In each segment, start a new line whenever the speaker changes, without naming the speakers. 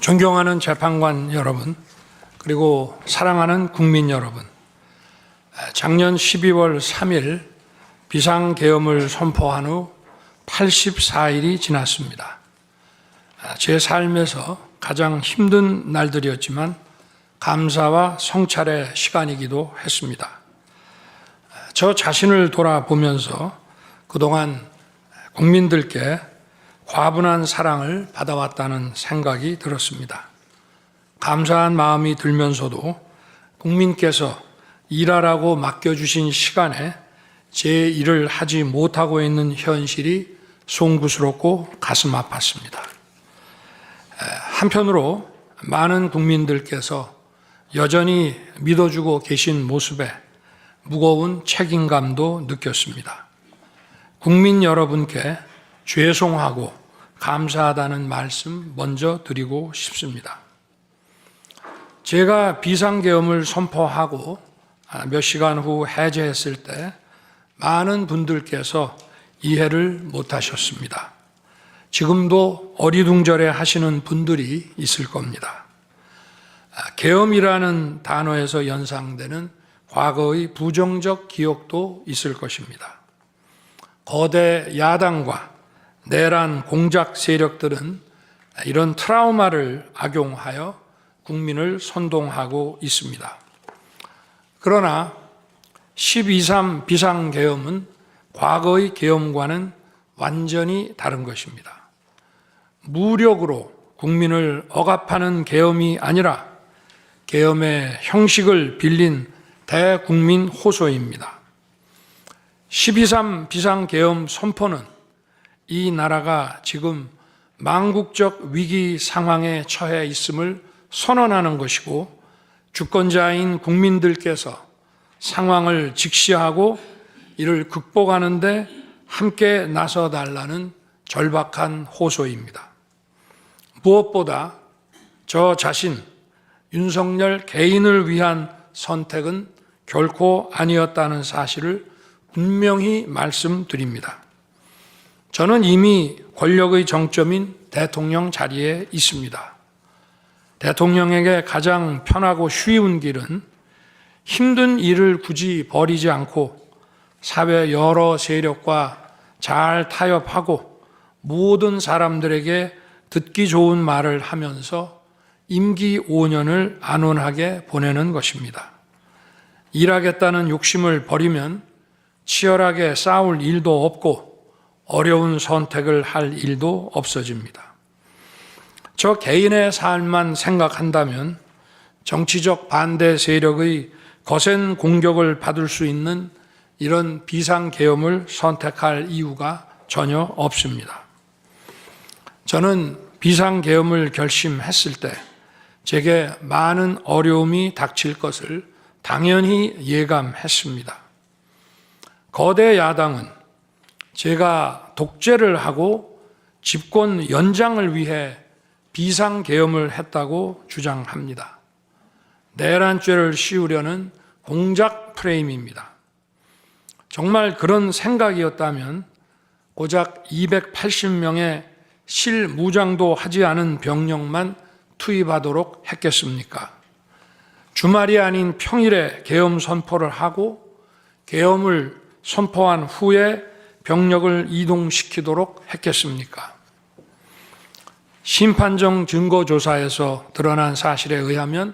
존경하는 재판관 여러분, 그리고 사랑하는 국민 여러분, 작년 12월 3일 비상계엄을 선포한 후 84일이 지났습니다. 제 삶에서 가장 힘든 날들이었지만 감사와 성찰의 시간이기도 했습니다. 저 자신을 돌아보면서 그동안 국민들께 과분한 사랑을 받아왔다는 생각이 들었습니다. 감사한 마음이 들면서도 국민께서 일하라고 맡겨주신 시간에 제 일을 하지 못하고 있는 현실이 송구스럽고 가슴 아팠습니다. 한편으로 많은 국민들께서 여전히 믿어주고 계신 모습에 무거운 책임감도 느꼈습니다. 국민 여러분께 죄송하고 감사하다는 말씀 먼저 드리고 싶습니다. 제가 비상계엄을 선포하고 몇 시간 후 해제했을 때 많은 분들께서 이해를 못하셨습니다. 지금도 어리둥절해 하시는 분들이 있을 겁니다. 계엄이라는 단어에서 연상되는 과거의 부정적 기억도 있을 것입니다. 거대 야당과 내란 공작 세력들은 이런 트라우마를 악용하여 국민을 선동하고 있습니다. 그러나 12.3 비상계엄은 과거의 계엄과는 완전히 다른 것입니다. 무력으로 국민을 억압하는 계엄이 아니라 계엄의 형식을 빌린 대국민 호소입니다. 12.3 비상계엄 선포는 이 나라가 지금 망국적 위기 상황에 처해 있음을 선언하는 것이고, 주권자인 국민들께서 상황을 직시하고 이를 극복하는 데 함께 나서달라는 절박한 호소입니다. 무엇보다 저 자신, 윤석열 개인을 위한 선택은 결코 아니었다는 사실을 분명히 말씀드립니다. 저는 이미 권력의 정점인 대통령 자리에 있습니다. 대통령에게 가장 편하고 쉬운 길은 힘든 일을 굳이 벌이지 않고 사회 여러 세력과 잘 타협하고 모든 사람들에게 듣기 좋은 말을 하면서 임기 5년을 안온하게 보내는 것입니다. 일하겠다는 욕심을 버리면 치열하게 싸울 일도 없고 어려운 선택을 할 일도 없어집니다. 저 개인의 삶만 생각한다면 정치적 반대 세력의 거센 공격을 받을 수 있는 이런 비상계엄을 선택할 이유가 전혀 없습니다. 저는 비상계엄을 결심했을 때 제게 많은 어려움이 닥칠 것을 당연히 예감했습니다. 거대 야당은 제가 독재를 하고 집권 연장을 위해 비상계엄을 했다고 주장합니다. 내란죄를 씌우려는 공작 프레임입니다. 정말 그런 생각이었다면 고작 280명의 실무장도 하지 않은 병력만 투입하도록 했겠습니까? 주말이 아닌 평일에 계엄 선포를 하고 계엄을 선포한 후에 병력을 이동시키도록 했겠습니까? 심판정 증거조사에서 드러난 사실에 의하면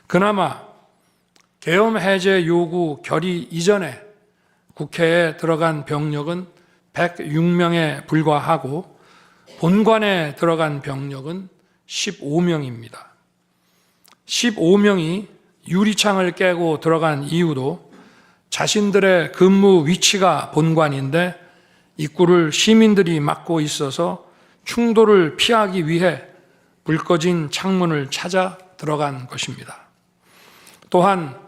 그나마 계엄 해제 요구 결의 이전에 국회에 들어간 병력은 106명에 불과하고 본관에 들어간 병력은 15명입니다. 15명이 유리창을 깨고 들어간 이유도 자신들의 근무 위치가 본관인데 입구를 시민들이 막고 있어서 충돌을 피하기 위해 불 꺼진 창문을 찾아 들어간 것입니다. 또한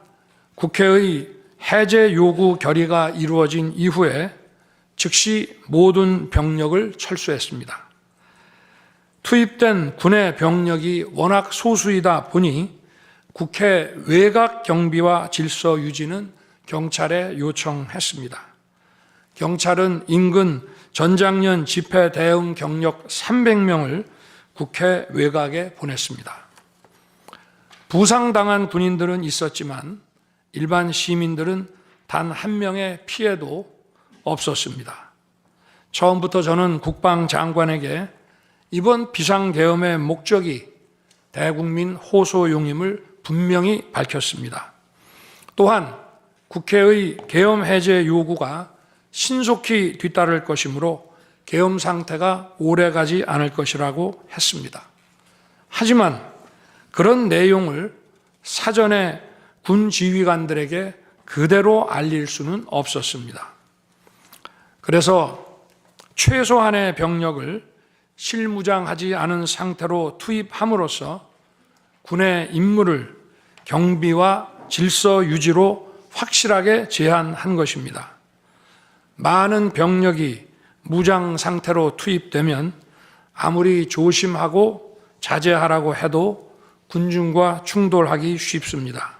국회의 해제 요구 결의가 이루어진 이후에 즉시 모든 병력을 철수했습니다. 투입된 군의 병력이 워낙 소수이다 보니 국회 외곽 경비와 질서 유지는 경찰에 요청했습니다. 경찰은 인근 전장년 집회 대응 경력 300명을 국회 외곽에 보냈습니다. 부상당한 군인들은 있었지만 일반 시민들은 단 한 명의 피해도 없었습니다. 처음부터 저는 국방장관에게 이번 비상계엄의 목적이 대국민 호소용임을 분명히 밝혔습니다. 또한 국회의 계엄 해제 요구가 신속히 뒤따를 것이므로 계엄 상태가 오래가지 않을 것이라고 했습니다. 하지만 그런 내용을 사전에 군 지휘관들에게 그대로 알릴 수는 없었습니다. 그래서 최소한의 병력을 실무장하지 않은 상태로 투입함으로써 군의 임무를 경비와 질서 유지로 확실하게 제한한 것입니다. 많은 병력이 무장 상태로 투입되면 아무리 조심하고 자제하라고 해도 군중과 충돌하기 쉽습니다.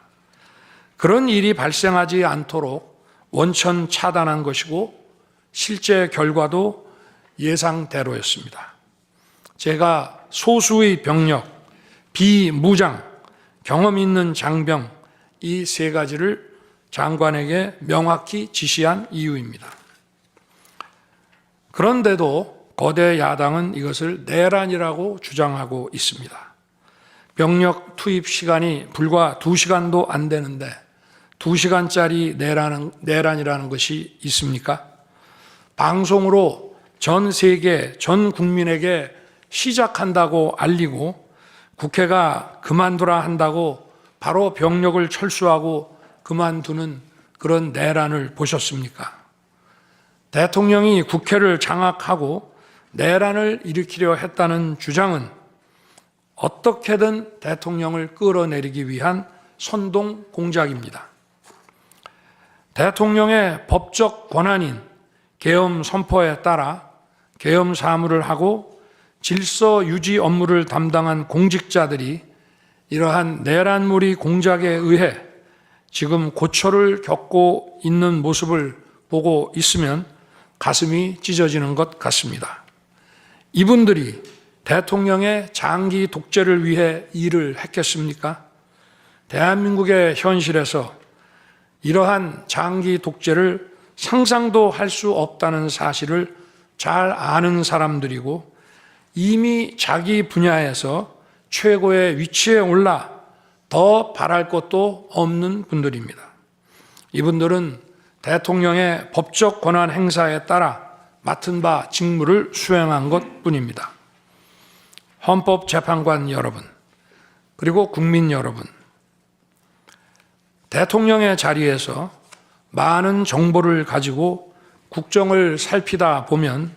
그런 일이 발생하지 않도록 원천 차단한 것이고 실제 결과도 예상대로였습니다. 제가 소수의 병력, 비무장, 경험 있는 장병 이 세 가지를 장관에게 명확히 지시한 이유입니다. 그런데도 거대 야당은 이것을 내란이라고 주장하고 있습니다. 병력 투입 시간이 불과 2시간도 안 되는데 2시간짜리 내란이라는 것이 있습니까? 방송으로 전 세계, 전 국민에게 시작한다고 알리고 국회가 그만두라 한다고 바로 병력을 철수하고 그만두는 그런 내란을 보셨습니까? 대통령이 국회를 장악하고 내란을 일으키려 했다는 주장은 어떻게든 대통령을 끌어내리기 위한 선동 공작입니다. 대통령의 법적 권한인 계엄 선포에 따라 계엄 사무를 하고 질서 유지 업무를 담당한 공직자들이 이러한 내란몰이 공작에 의해 지금 고초를 겪고 있는 모습을 보고 있으면 가슴이 찢어지는 것 같습니다. 이분들이 대통령의 장기 독재를 위해 일을 했겠습니까? 대한민국의 현실에서 이러한 장기 독재를 상상도 할 수 없다는 사실을 잘 아는 사람들이고 이미 자기 분야에서 최고의 위치에 올라 더 바랄 것도 없는 분들입니다. 이분들은 대통령의 법적 권한 행사에 따라 맡은 바 직무를 수행한 것뿐입니다. 헌법재판관 여러분, 그리고 국민 여러분, 대통령의 자리에서 많은 정보를 가지고 국정을 살피다 보면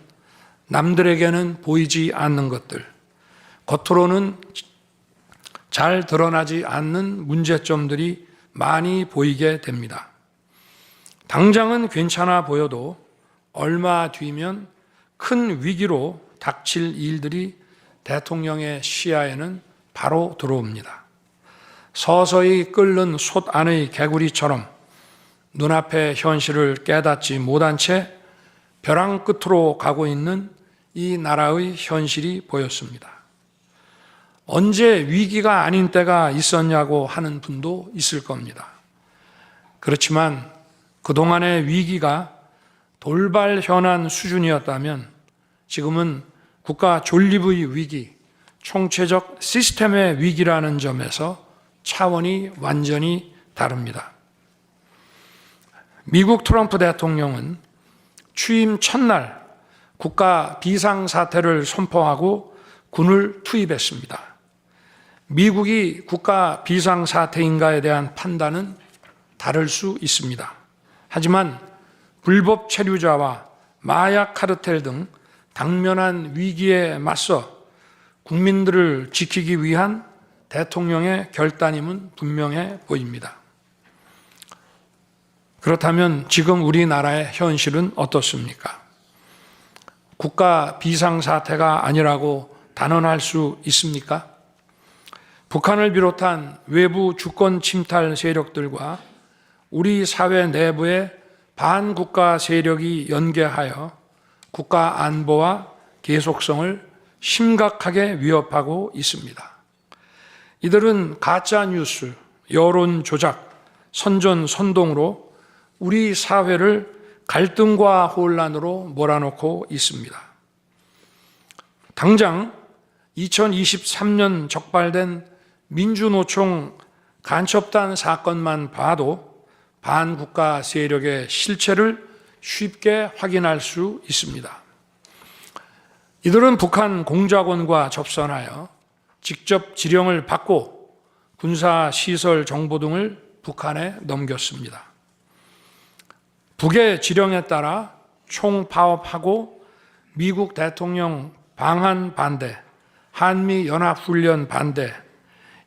남들에게는 보이지 않는 것들, 겉으로는 잘 드러나지 않는 문제점들이 많이 보이게 됩니다. 당장은 괜찮아 보여도 얼마 뒤면 큰 위기로 닥칠 일들이 대통령의 시야에는 바로 들어옵니다. 서서히 끓는 솥 안의 개구리처럼 눈앞의 현실을 깨닫지 못한 채 벼랑 끝으로 가고 있는 이 나라의 현실이 보였습니다. 언제 위기가 아닌 때가 있었냐고 하는 분도 있을 겁니다. 그렇지만 그동안의 위기가 돌발 현안 수준이었다면 지금은 국가 존립의 위기, 총체적 시스템의 위기라는 점에서 차원이 완전히 다릅니다. 미국 트럼프 대통령은 취임 첫날 국가 비상사태를 선포하고 군을 투입했습니다. 미국이 국가 비상사태인가에 대한 판단은 다를 수 있습니다. 하지만 불법 체류자와 마약 카르텔 등 당면한 위기에 맞서 국민들을 지키기 위한 대통령의 결단임은 분명해 보입니다. 그렇다면 지금 우리나라의 현실은 어떻습니까? 국가 비상사태가 아니라고 단언할 수 있습니까? 북한을 비롯한 외부 주권 침탈 세력들과 우리 사회 내부의 반국가 세력이 연계하여 국가 안보와 계속성을 심각하게 위협하고 있습니다. 이들은 가짜 뉴스, 여론 조작, 선전 선동으로 우리 사회를 갈등과 혼란으로 몰아넣고 있습니다. 당장 2023년 적발된 민주노총 간첩단 사건만 봐도 반국가 세력의 실체를 쉽게 확인할 수 있습니다. 이들은 북한 공작원과 접선하여 직접 지령을 받고 군사시설 정보 등을 북한에 넘겼습니다. 북의 지령에 따라 총파업하고 미국 대통령 방한 반대, 한미연합훈련 반대,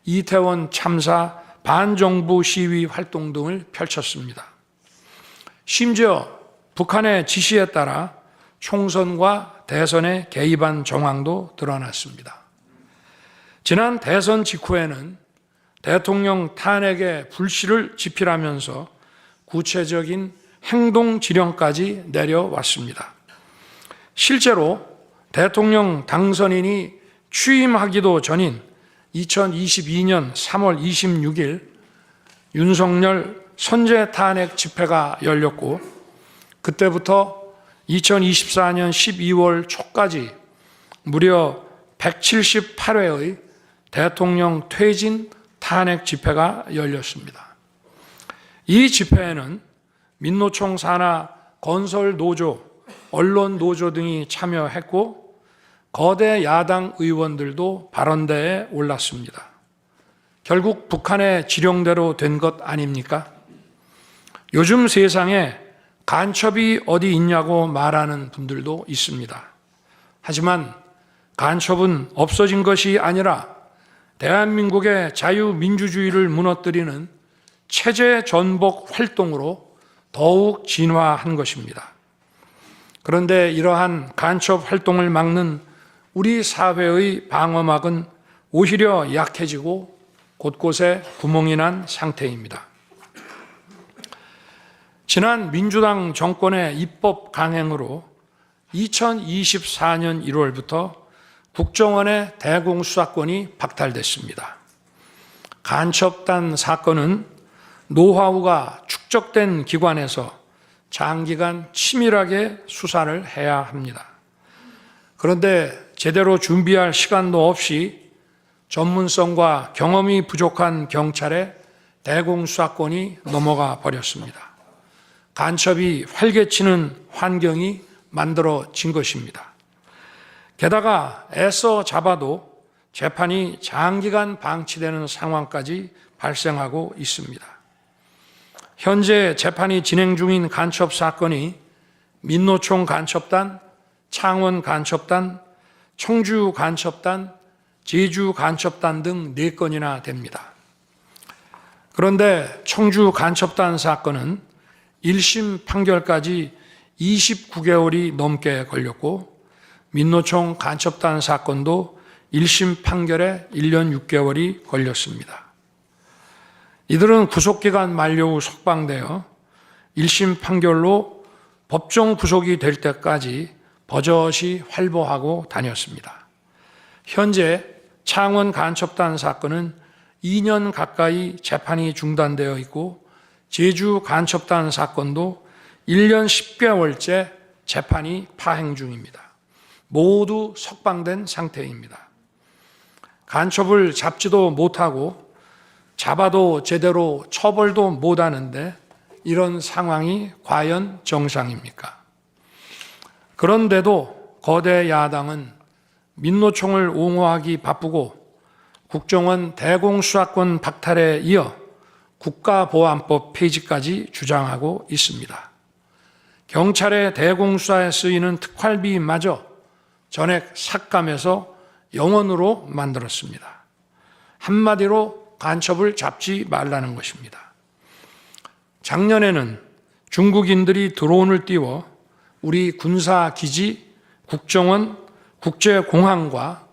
이태원 참사 반정부 시위 활동 등을 펼쳤습니다. 심지어 북한의 지시에 따라 총선과 대선에 개입한 정황도 드러났습니다. 지난 대선 직후에는 대통령 탄핵의 불씨를 지필하면서 구체적인 행동 지령까지 내려왔습니다. 실제로 대통령 당선인이 취임하기도 전인 2022년 3월 26일 윤석열 선제 탄핵 집회가 열렸고, 그때부터 2024년 12월 초까지 무려 178회의 대통령 퇴진 탄핵 집회가 열렸습니다. 이 집회에는 민노총 산하 건설 노조, 언론 노조 등이 참여했고 거대 야당 의원들도 발언대에 올랐습니다. 결국 북한의 지령대로 된 것 아닙니까? 요즘 세상에 간첩이 어디 있냐고 말하는 분들도 있습니다. 하지만 간첩은 없어진 것이 아니라 대한민국의 자유민주주의를 무너뜨리는 체제 전복 활동으로 더욱 진화한 것입니다. 그런데 이러한 간첩 활동을 막는 우리 사회의 방어막은 오히려 약해지고 곳곳에 구멍이 난 상태입니다. 지난 민주당 정권의 입법 강행으로 2024년 1월부터 국정원의 대공수사권이 박탈됐습니다. 간첩단 사건은 노하우가 축적된 기관에서 장기간 치밀하게 수사를 해야 합니다. 그런데 제대로 준비할 시간도 없이 전문성과 경험이 부족한 경찰에 대공수사권이 넘어가 버렸습니다. 간첩이 활개치는 환경이 만들어진 것입니다. 게다가 애써 잡아도 재판이 장기간 방치되는 상황까지 발생하고 있습니다. 현재 재판이 진행 중인 간첩 사건이 민노총 간첩단, 창원 간첩단, 청주 간첩단, 제주 간첩단 등 4건이나 됩니다. 그런데 청주 간첩단 사건은 1심 판결까지 29개월이 넘게 걸렸고, 민노총 간첩단 사건도 1심 판결에 1년 6개월이 걸렸습니다. 이들은 구속기간 만료 후 석방되어 1심 판결로 법정 구속이 될 때까지 버젓이 활보하고 다녔습니다. 현재 창원 간첩단 사건은 2년 가까이 재판이 중단되어 있고, 제주 간첩단 사건도 1년 10개월째 재판이 파행 중입니다. 모두 석방된 상태입니다. 간첩을 잡지도 못하고 잡아도 제대로 처벌도 못하는데 이런 상황이 과연 정상입니까? 그런데도 거대 야당은 민노총을 옹호하기 바쁘고 국정원 대공수사권 박탈에 이어 국가보안법 폐지까지 주장하고 있습니다. 경찰의 대공수사에 쓰이는 특활비마저 전액 삭감해서 영원으로 만들었습니다. 한마디로 간첩을 잡지 말라는 것입니다. 작년에는 중국인들이 드론을 띄워 우리 군사기지, 국정원, 국제공항과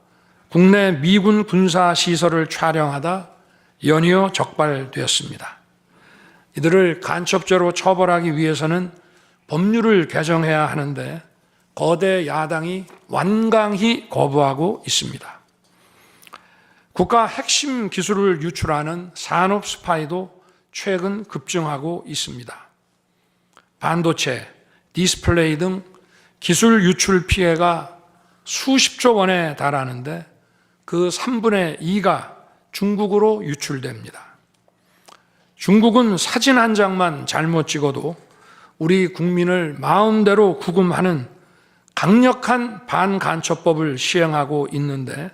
국내 미군 군사시설을 촬영하다 연이어 적발되었습니다. 이들을 간첩죄로 처벌하기 위해서는 법률을 개정해야 하는데 거대 야당이 완강히 거부하고 있습니다. 국가 핵심 기술을 유출하는 산업 스파이도 최근 급증하고 있습니다. 반도체, 디스플레이 등 기술 유출 피해가 수십조 원에 달하는데 그 3분의 2가 중국으로 유출됩니다. 중국은 사진 한 장만 잘못 찍어도 우리 국민을 마음대로 구금하는 강력한 반간첩법을 시행하고 있는데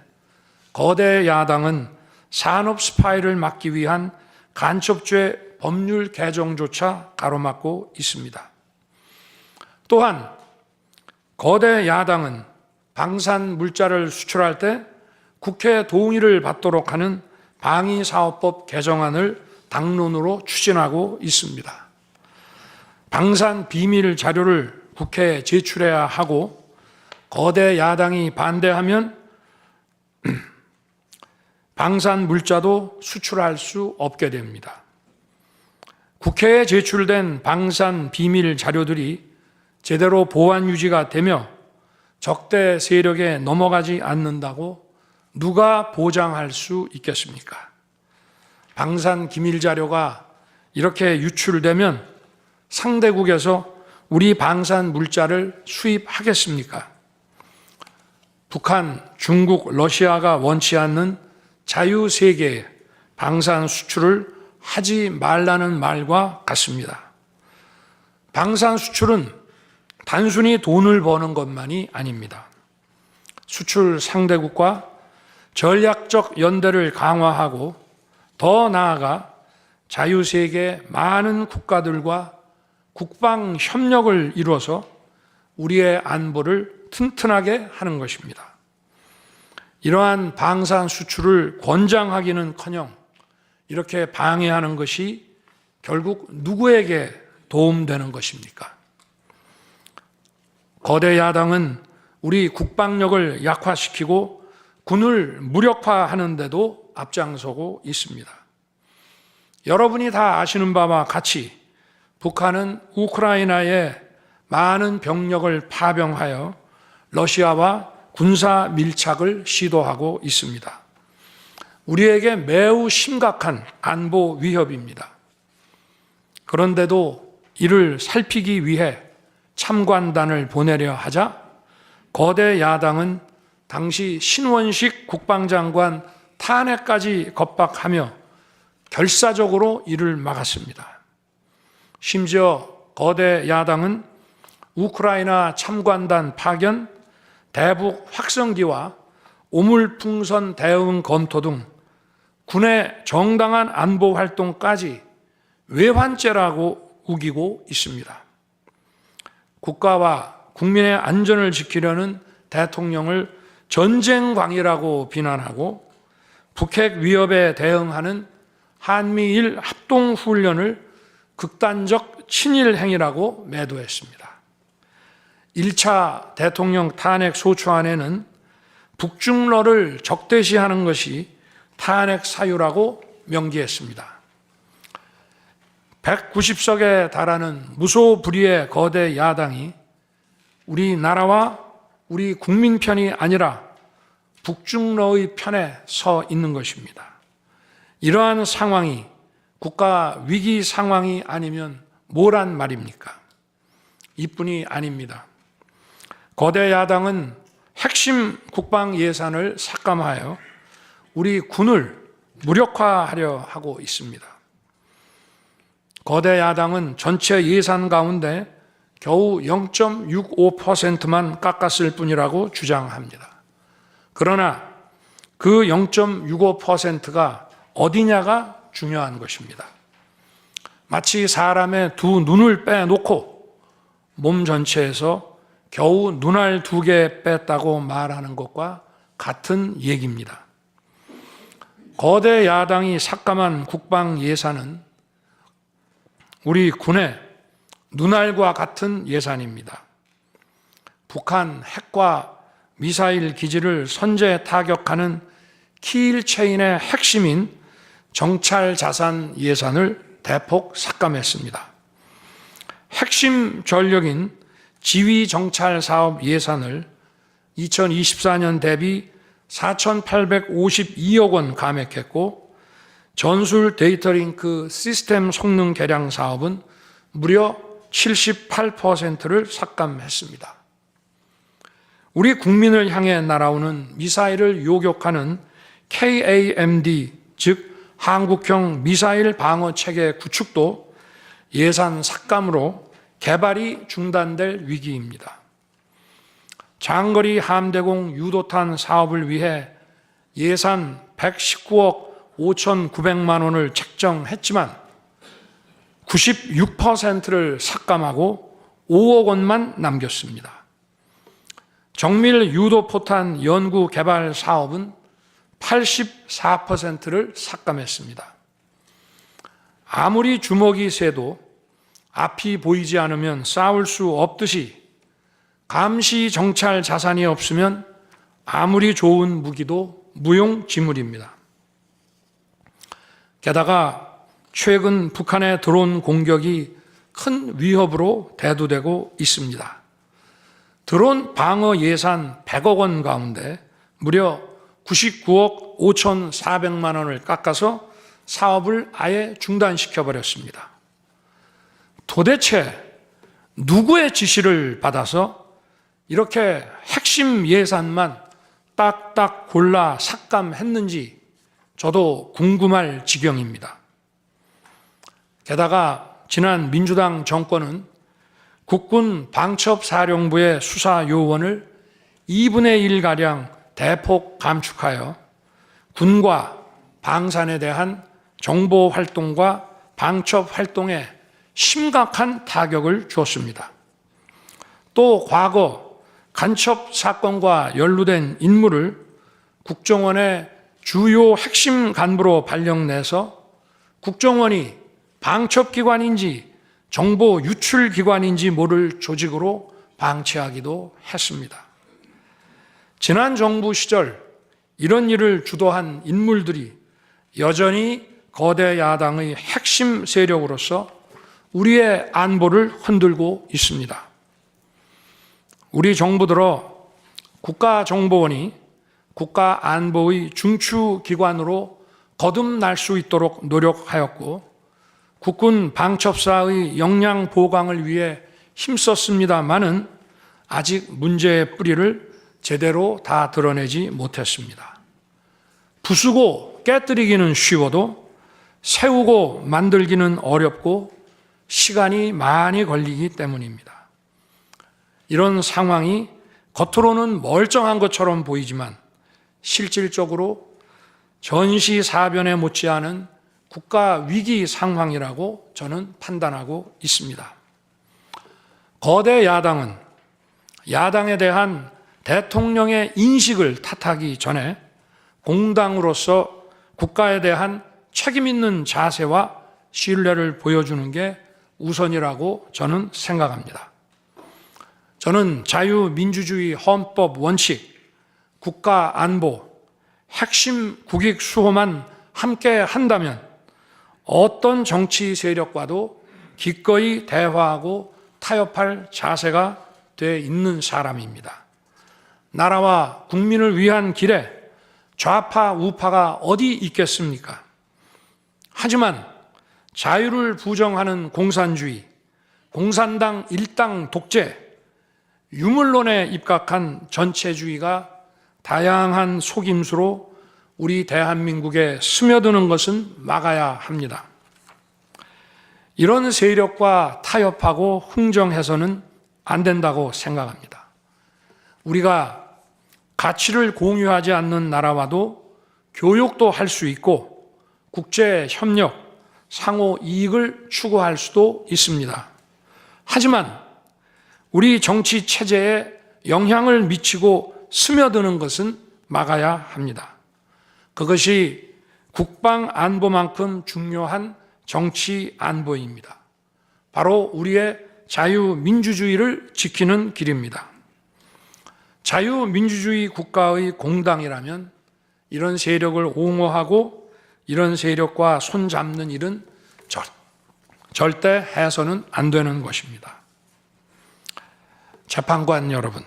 거대 야당은 산업 스파이를 막기 위한 간첩죄 법률 개정조차 가로막고 있습니다. 또한 거대 야당은 방산 물자를 수출할 때 국회 동의를 받도록 하는 방위사업법 개정안을 당론으로 추진하고 있습니다. 방산 비밀 자료를 국회에 제출해야 하고 거대 야당이 반대하면 방산 물자도 수출할 수 없게 됩니다. 국회에 제출된 방산 비밀 자료들이 제대로 보안 유지가 되며 적대 세력에 넘어가지 않는다고 누가 보장할 수 있겠습니까? 방산 기밀 자료가 이렇게 유출되면 상대국에서 우리 방산 물자를 수입하겠습니까? 북한, 중국, 러시아가 원치 않는 자유세계에 방산 수출을 하지 말라는 말과 같습니다. 방산 수출은 단순히 돈을 버는 것만이 아닙니다. 수출 상대국과 전략적 연대를 강화하고 더 나아가 자유세계 많은 국가들과 국방 협력을 이루어서 우리의 안보를 튼튼하게 하는 것입니다. 이러한 방산 수출을 권장하기는커녕 이렇게 방해하는 것이 결국 누구에게 도움되는 것입니까? 거대 야당은 우리 국방력을 약화시키고 군을 무력화하는 데도 앞장서고 있습니다. 여러분이 다 아시는 바와 같이 북한은 우크라이나에 많은 병력을 파병하여 러시아와 군사 밀착을 시도하고 있습니다. 우리에게 매우 심각한 안보 위협입니다. 그런데도 이를 살피기 위해 참관단을 보내려 하자 거대 야당은 당시 신원식 국방장관 탄핵까지 겁박하며 결사적으로 이를 막았습니다. 심지어 거대 야당은 우크라이나 참관단 파견, 대북 확성기와 오물풍선 대응 검토 등 군의 정당한 안보 활동까지 외환죄라고 우기고 있습니다. 국가와 국민의 안전을 지키려는 대통령을 전쟁광이라고 비난하고 북핵 위협에 대응하는 한미일 합동훈련을 극단적 친일 행위라고 매도했습니다. 1차 대통령 탄핵 소추안에는 북중러를 적대시하는 것이 탄핵 사유라고 명기했습니다. 190석에 달하는 무소불위의 거대 야당이 우리나라와 우리 국민 편이 아니라 북중러의 편에 서 있는 것입니다. 이러한 상황이 국가 위기 상황이 아니면 뭐란 말입니까? 이뿐이 아닙니다. 거대 야당은 핵심 국방 예산을 삭감하여 우리 군을 무력화하려 하고 있습니다. 거대 야당은 전체 예산 가운데 겨우 0.65%만 깎았을 뿐이라고 주장합니다. 그러나 그 0.65%가 어디냐가 중요한 것입니다. 마치 사람의 두 눈을 빼놓고 몸 전체에서 겨우 눈알 2개 뺐다고 말하는 것과 같은 얘기입니다. 거대 야당이 삭감한 국방 예산은 우리 군의 눈알과 같은 예산입니다. 북한 핵과 미사일 기지를 선제 타격하는 키일체인의 핵심인 정찰 자산 예산을 대폭 삭감했습니다. 핵심 전력인 지휘정찰 사업 예산을 2024년 대비 4,852억 원 감액했고, 전술 데이터링크 시스템 성능 개량 사업은 무려 78%를 삭감했습니다. 우리 국민을 향해 날아오는 미사일을 요격하는 KAMD, 즉 한국형 미사일 방어 체계 구축도 예산 삭감으로 개발이 중단될 위기입니다. 장거리 함대공 유도탄 사업을 위해 예산 119억 5,900만 원을 책정했지만 96%를 삭감하고 5억 원만 남겼습니다. 정밀 유도포탄 연구 개발 사업은 84%를 삭감했습니다. 아무리 주먹이 세도 앞이 보이지 않으면 싸울 수 없듯이 감시 정찰 자산이 없으면 아무리 좋은 무기도 무용지물입니다. 게다가 최근 북한의 드론 공격이 큰 위협으로 대두되고 있습니다. 드론 방어 예산 100억 원 가운데 무려 99억 5,400만 원을 깎아서 사업을 아예 중단시켜버렸습니다. 도대체 누구의 지시를 받아서 이렇게 핵심 예산만 딱딱 골라 삭감했는지 저도 궁금할 지경입니다. 게다가 지난 민주당 정권은 국군 방첩사령부의 수사 요원을 2분의 1가량 대폭 감축하여 군과 방산에 대한 정보 활동과 방첩 활동에 심각한 타격을 주었습니다. 또 과거 간첩 사건과 연루된 인물을 국정원의 주요 핵심 간부로 발령내서 국정원이 방첩기관인지 정보 유출기관인지 모를 조직으로 방치하기도 했습니다. 지난 정부 시절 이런 일을 주도한 인물들이 여전히 거대 야당의 핵심 세력으로서 우리의 안보를 흔들고 있습니다. 우리 정부 들어 국가정보원이 국가안보의 중추기관으로 거듭날 수 있도록 노력하였고 국군 방첩사의 역량 보강을 위해 힘썼습니다마는 아직 문제의 뿌리를 제대로 다 드러내지 못했습니다. 부수고 깨뜨리기는 쉬워도 세우고 만들기는 어렵고 시간이 많이 걸리기 때문입니다. 이런 상황이 겉으로는 멀쩡한 것처럼 보이지만 실질적으로 전시사변에 못지않은 국가 위기 상황이라고 저는 판단하고 있습니다. 거대 야당은 야당에 대한 대통령의 인식을 탓하기 전에 공당으로서 국가에 대한 책임 있는 자세와 신뢰를 보여주는 게 우선이라고 저는 생각합니다. 저는 자유민주주의 헌법 원칙, 국가 안보, 핵심 국익 수호만 함께 한다면 어떤 정치 세력과도 기꺼이 대화하고 타협할 자세가 돼 있는 사람입니다. 나라와 국민을 위한 길에 좌파, 우파가 어디 있겠습니까? 하지만 자유를 부정하는 공산주의, 공산당 일당 독재, 유물론에 입각한 전체주의가 다양한 속임수로 우리 대한민국에 스며드는 것은 막아야 합니다. 이런 세력과 타협하고 흥정해서는 안 된다고 생각합니다. 우리가 가치를 공유하지 않는 나라와도 교역도 할 수 있고 국제 협력, 상호 이익을 추구할 수도 있습니다. 하지만 우리 정치 체제에 영향을 미치고 스며드는 것은 막아야 합니다. 그것이 국방 안보만큼 중요한 정치 안보입니다. 바로 우리의 자유민주주의를 지키는 길입니다. 자유민주주의 국가의 공당이라면 이런 세력을 옹호하고 이런 세력과 손잡는 일은 절대 해서는 안 되는 것입니다. 재판관 여러분,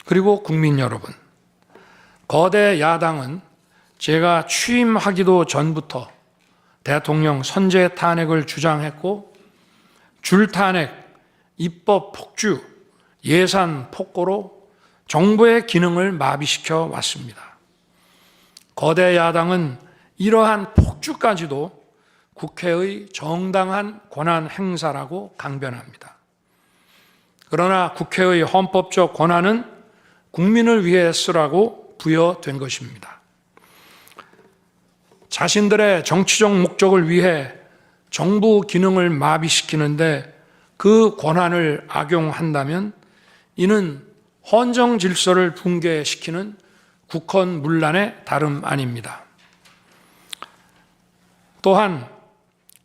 그리고 국민 여러분, 거대 야당은 제가 취임하기도 전부터 대통령 선제 탄핵을 주장했고 줄탄핵, 입법 폭주, 예산 폭거로 정부의 기능을 마비시켜 왔습니다. 거대 야당은 이러한 폭주까지도 국회의 정당한 권한 행사라고 강변합니다. 그러나 국회의 헌법적 권한은 국민을 위해 쓰라고 부여된 것입니다. 자신들의 정치적 목적을 위해 정부 기능을 마비시키는데 그 권한을 악용한다면 이는 헌정 질서를 붕괴시키는 국헌문란의 다름 아닙니다. 또한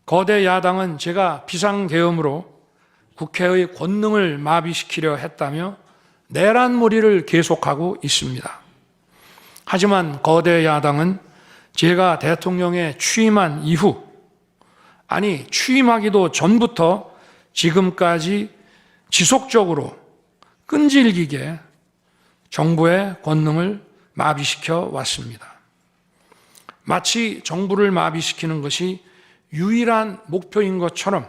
거대 야당은 제가 비상계엄으로 국회의 권능을 마비시키려 했다며 내란몰이를 계속하고 있습니다. 하지만 거대 야당은 제가 대통령에 취임한 이후, 아니 취임하기도 전부터 지금까지 지속적으로 끈질기게 정부의 권능을 마비시켜 왔습니다. 마치 정부를 마비시키는 것이 유일한 목표인 것처럼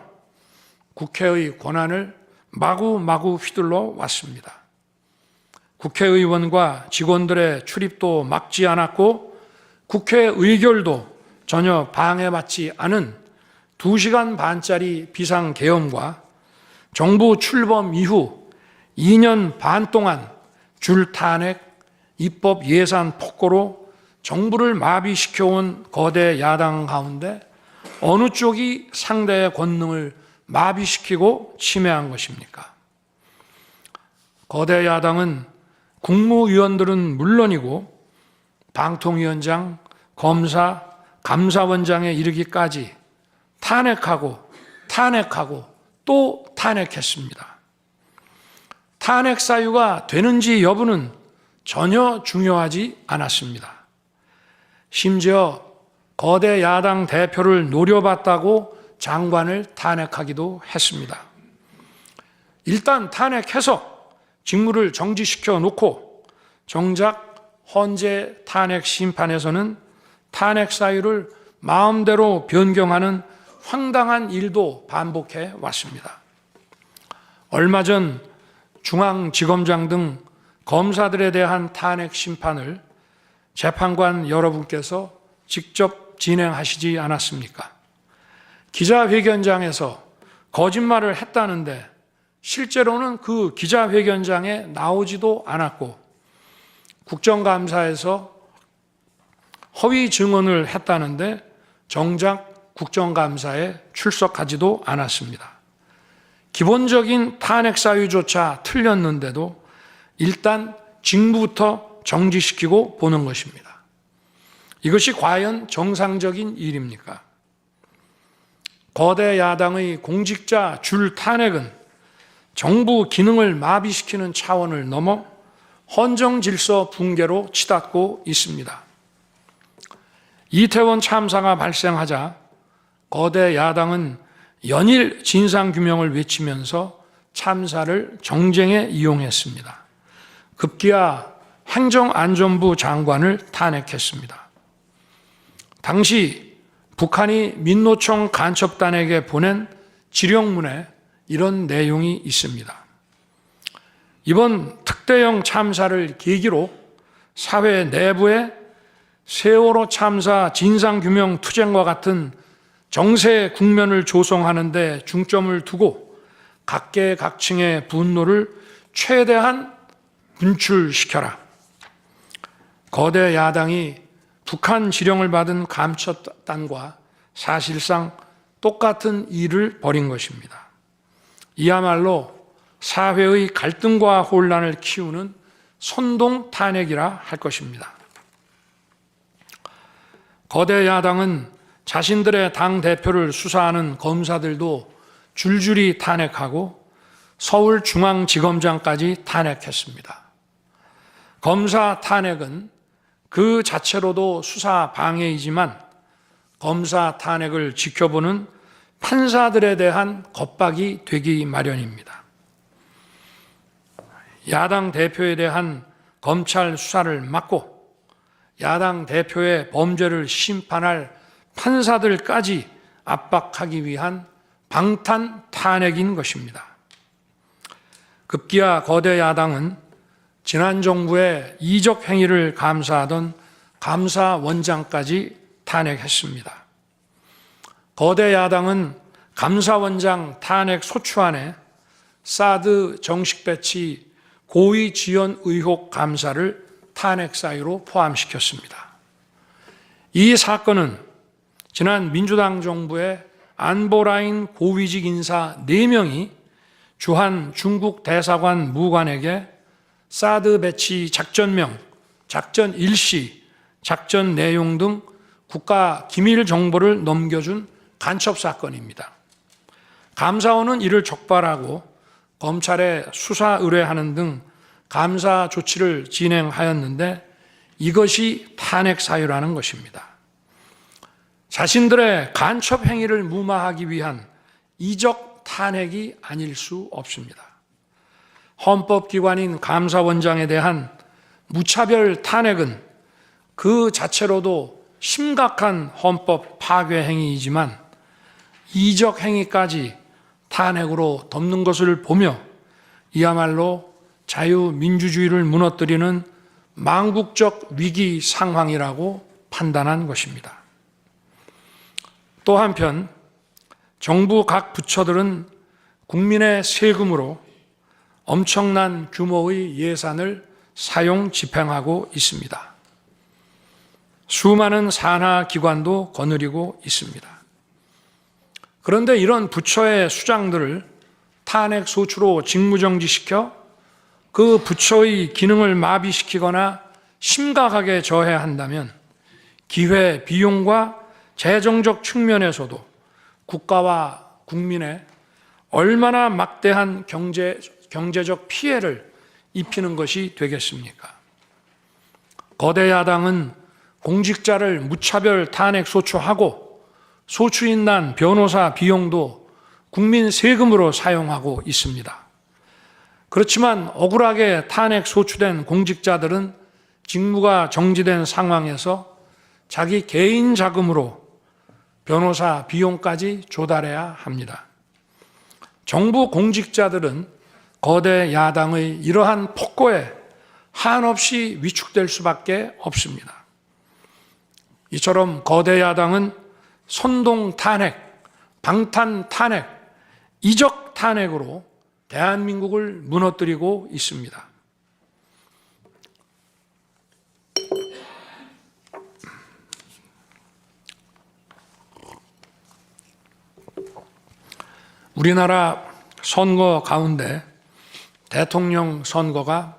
국회의 권한을 마구마구 휘둘러 왔습니다. 국회의원과 직원들의 출입도 막지 않았고 국회 의결도 전혀 방해받지 않은 2시간 반짜리 비상계엄과 정부 출범 이후 2년 반 동안 줄탄핵, 입법 예산 폭거로 정부를 마비시켜온 거대 야당 가운데 어느 쪽이 상대의 권능을 마비시키고 침해한 것입니까? 거대 야당은 국무위원들은 물론이고 방통위원장, 검사, 감사원장에 이르기까지 탄핵하고 또 탄핵했습니다. 탄핵 사유가 되는지 여부는 전혀 중요하지 않았습니다. 심지어 거대 야당 대표를 노려봤다고 장관을 탄핵하기도 했습니다. 일단 탄핵해서 직무를 정지시켜 놓고 정작 헌재 탄핵 심판에서는 탄핵 사유를 마음대로 변경하는 황당한 일도 반복해 왔습니다. 얼마 전 중앙지검장 등 검사들에 대한 탄핵 심판을 재판관 여러분께서 직접 진행하시지 않았습니까? 기자회견장에서 거짓말을 했다는데 실제로는 그 기자회견장에 나오지도 않았고 국정감사에서 허위 증언을 했다는데 정작 국정감사에 출석하지도 않았습니다. 기본적인 탄핵 사유조차 틀렸는데도 일단 직무부터 정지시키고 보는 것입니다. 이것이 과연 정상적인 일입니까? 거대 야당의 공직자 줄 탄핵은 정부 기능을 마비시키는 차원을 넘어 헌정 질서 붕괴로 치닫고 있습니다. 이태원 참사가 발생하자 거대 야당은 연일 진상규명을 외치면서 참사를 정쟁에 이용했습니다. 급기야 행정안전부 장관을 탄핵했습니다. 당시 북한이 민노총 간첩단에게 보낸 지령문에 이런 내용이 있습니다. 이번 특대형 참사를 계기로 사회 내부에 세월호 참사 진상규명 투쟁과 같은 정세 국면을 조성하는 데 중점을 두고 각계각층의 분노를 최대한 분출시켜라. 거대 야당이 북한 지령을 받은 감첩단과 사실상 똑같은 일을 벌인 것입니다. 이야말로 사회의 갈등과 혼란을 키우는 선동 탄핵이라 할 것입니다. 거대 야당은 자신들의 당대표를 수사하는 검사들도 줄줄이 탄핵하고 서울중앙지검장까지 탄핵했습니다. 검사 탄핵은 그 자체로도 수사 방해이지만 검사 탄핵을 지켜보는 판사들에 대한 겁박이 되기 마련입니다. 야당 대표에 대한 검찰 수사를 막고 야당 대표의 범죄를 심판할 판사들까지 압박하기 위한 방탄 탄핵인 것입니다. 급기야 거대 야당은 지난 정부의 이적 행위를 감사하던 감사원장까지 탄핵했습니다. 거대 야당은 감사원장 탄핵 소추안에 사드 정식 배치 고의 지연 의혹 감사를 탄핵 사유로 포함시켰습니다. 이 사건은 지난 민주당 정부의 안보라인 고위직 인사 4명이 주한 중국 대사관 무관에게 사드 배치 작전명, 작전 일시, 작전 내용 등 국가 기밀 정보를 넘겨준 간첩 사건입니다. 감사원은 이를 적발하고 검찰에 수사 의뢰하는 등 감사 조치를 진행하였는데 이것이 탄핵 사유라는 것입니다. 자신들의 간첩 행위를 무마하기 위한 이적 탄핵이 아닐 수 없습니다. 헌법기관인 감사원장에 대한 무차별 탄핵은 그 자체로도 심각한 헌법 파괴 행위이지만 이적 행위까지 탄핵으로 덮는 것을 보며 이야말로 자유민주주의를 무너뜨리는 망국적 위기 상황이라고 판단한 것입니다. 또 한편 정부 각 부처들은 국민의 세금으로 엄청난 규모의 예산을 사용 집행하고 있습니다. 수많은 산하 기관도 거느리고 있습니다. 그런데 이런 부처의 수장들을 탄핵 소추로 직무정지시켜 그 부처의 기능을 마비시키거나 심각하게 저해한다면 기회 비용과 재정적 측면에서도 국가와 국민에 얼마나 막대한 경제적 피해를 입히는 것이 되겠습니까? 거대 야당은 공직자를 무차별 탄핵 소추하고 소추인단 변호사 비용도 국민 세금으로 사용하고 있습니다. 그렇지만 억울하게 탄핵 소추된 공직자들은 직무가 정지된 상황에서 자기 개인 자금으로 변호사 비용까지 조달해야 합니다. 정부 공직자들은 거대 야당의 이러한 폭거에 한없이 위축될 수밖에 없습니다. 이처럼 거대 야당은 선동 탄핵, 방탄 탄핵, 이적 탄핵으로 대한민국을 무너뜨리고 있습니다. 우리나라 선거 가운데 대통령 선거가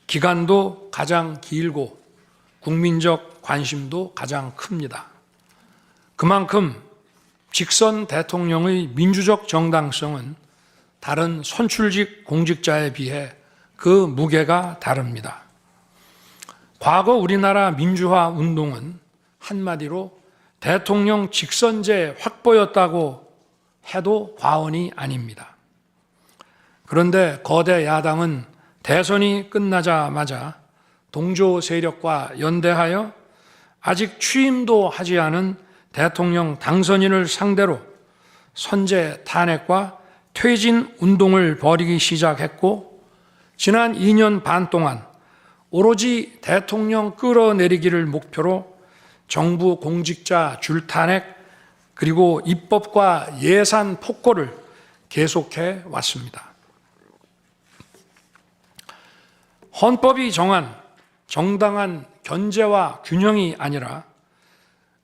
기간도 가장 길고 국민적 관심도 가장 큽니다. 그만큼 직선 대통령의 민주적 정당성은 다른 선출직 공직자에 비해 그 무게가 다릅니다. 과거 우리나라 민주화 운동은 한마디로 대통령 직선제 확보였다고 해도 과언이 아닙니다. 그런데 거대 야당은 대선이 끝나자마자 동조 세력과 연대하여 아직 취임도 하지 않은 대통령 당선인을 상대로 선제 탄핵과 퇴진 운동을 벌이기 시작했고 지난 2년 반 동안 오로지 대통령 끌어내리기를 목표로 정부 공직자 줄탄핵 그리고 입법과 예산 폭거를 계속해 왔습니다. 헌법이 정한 정당한 견제와 균형이 아니라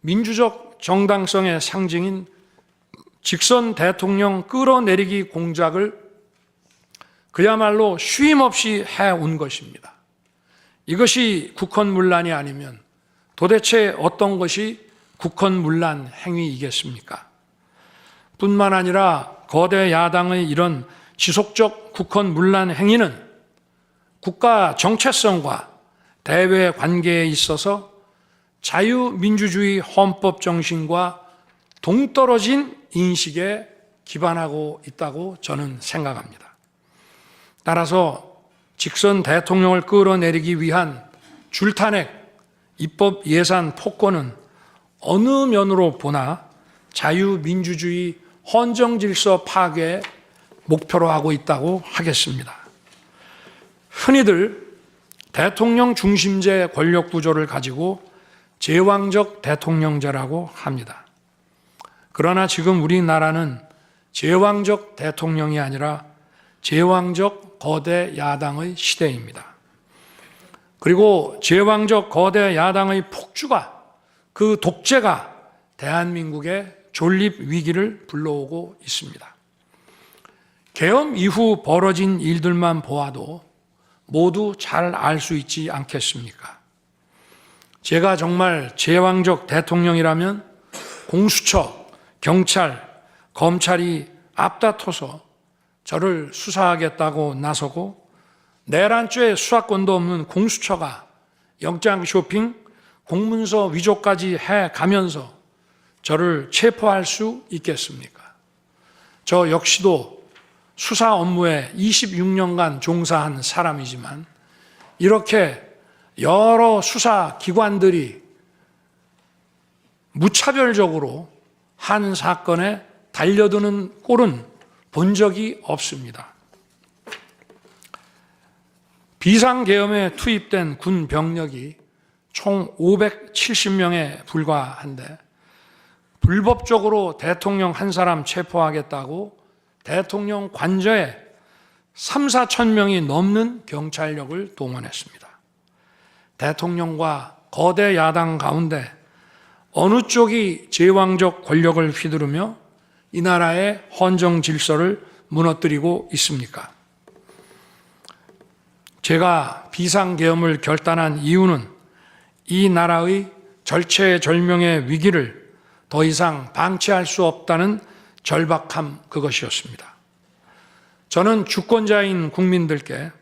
민주적 정당성의 상징인 직선 대통령 끌어내리기 공작을 그야말로 쉼없이 해온 것입니다. 이것이 국헌문란이 아니면 도대체 어떤 것이 국헌문란 행위이겠습니까? 뿐만 아니라 거대 야당의 이런 지속적 국헌문란 행위는 국가 정체성과 대외 관계에 있어서 자유민주주의 헌법 정신과 동떨어진 인식에 기반하고 있다고 저는 생각합니다. 따라서 직선 대통령을 끌어내리기 위한 줄탄핵, 입법 예산 폭거는 어느 면으로 보나 자유민주주의 헌정질서 파괴 목표로 하고 있다고 하겠습니다. 흔히들 대통령 중심제 권력 구조를 가지고 제왕적 대통령제라고 합니다. 그러나 지금 우리나라는 제왕적 대통령이 아니라 제왕적 거대 야당의 시대입니다. 그리고 제왕적 거대 야당의 폭주가, 그 독재가 대한민국의 존립 위기를 불러오고 있습니다. 계엄 이후 벌어진 일들만 보아도 모두 잘 알 수 있지 않겠습니까? 제가 정말 제왕적 대통령이라면 공수처, 경찰, 검찰이 앞다퉈서 저를 수사하겠다고 나서고 내란죄 수사권도 없는 공수처가 영장 쇼핑, 공문서 위조까지 해가면서 저를 체포할 수 있겠습니까? 저 역시도 수사 업무에 26년간 종사한 사람이지만 이렇게 여러 수사기관들이 무차별적으로 한 사건에 달려드는 꼴은 본 적이 없습니다. 비상계엄에 투입된 군 병력이 총 570명에 불과한데 불법적으로 대통령 한 사람 체포하겠다고 대통령 관저에 3, 4천 명이 넘는 경찰력을 동원했습니다. 대통령과 거대 야당 가운데 어느 쪽이 제왕적 권력을 휘두르며 이 나라의 헌정 질서를 무너뜨리고 있습니까? 제가 비상계엄을 결단한 이유는 이 나라의 절체절명의 위기를 더 이상 방치할 수 없다는 절박함 그것이었습니다. 저는 주권자인 국민들께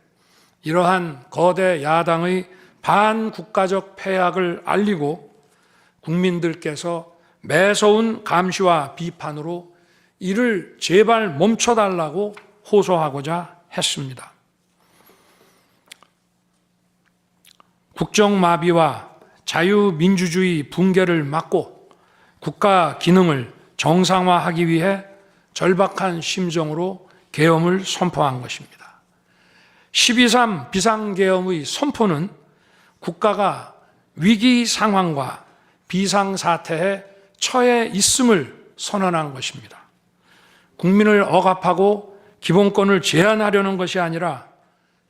이러한 거대 야당의 반국가적 폐악을 알리고 국민들께서 매서운 감시와 비판으로 이를 제발 멈춰달라고 호소하고자 했습니다. 국정마비와 자유민주주의 붕괴를 막고 국가 기능을 정상화하기 위해 절박한 심정으로 계엄을 선포한 것입니다. 12.3 비상계엄의 선포는 국가가 위기 상황과 비상사태에 처해 있음을 선언한 것입니다. 국민을 억압하고 기본권을 제한하려는 것이 아니라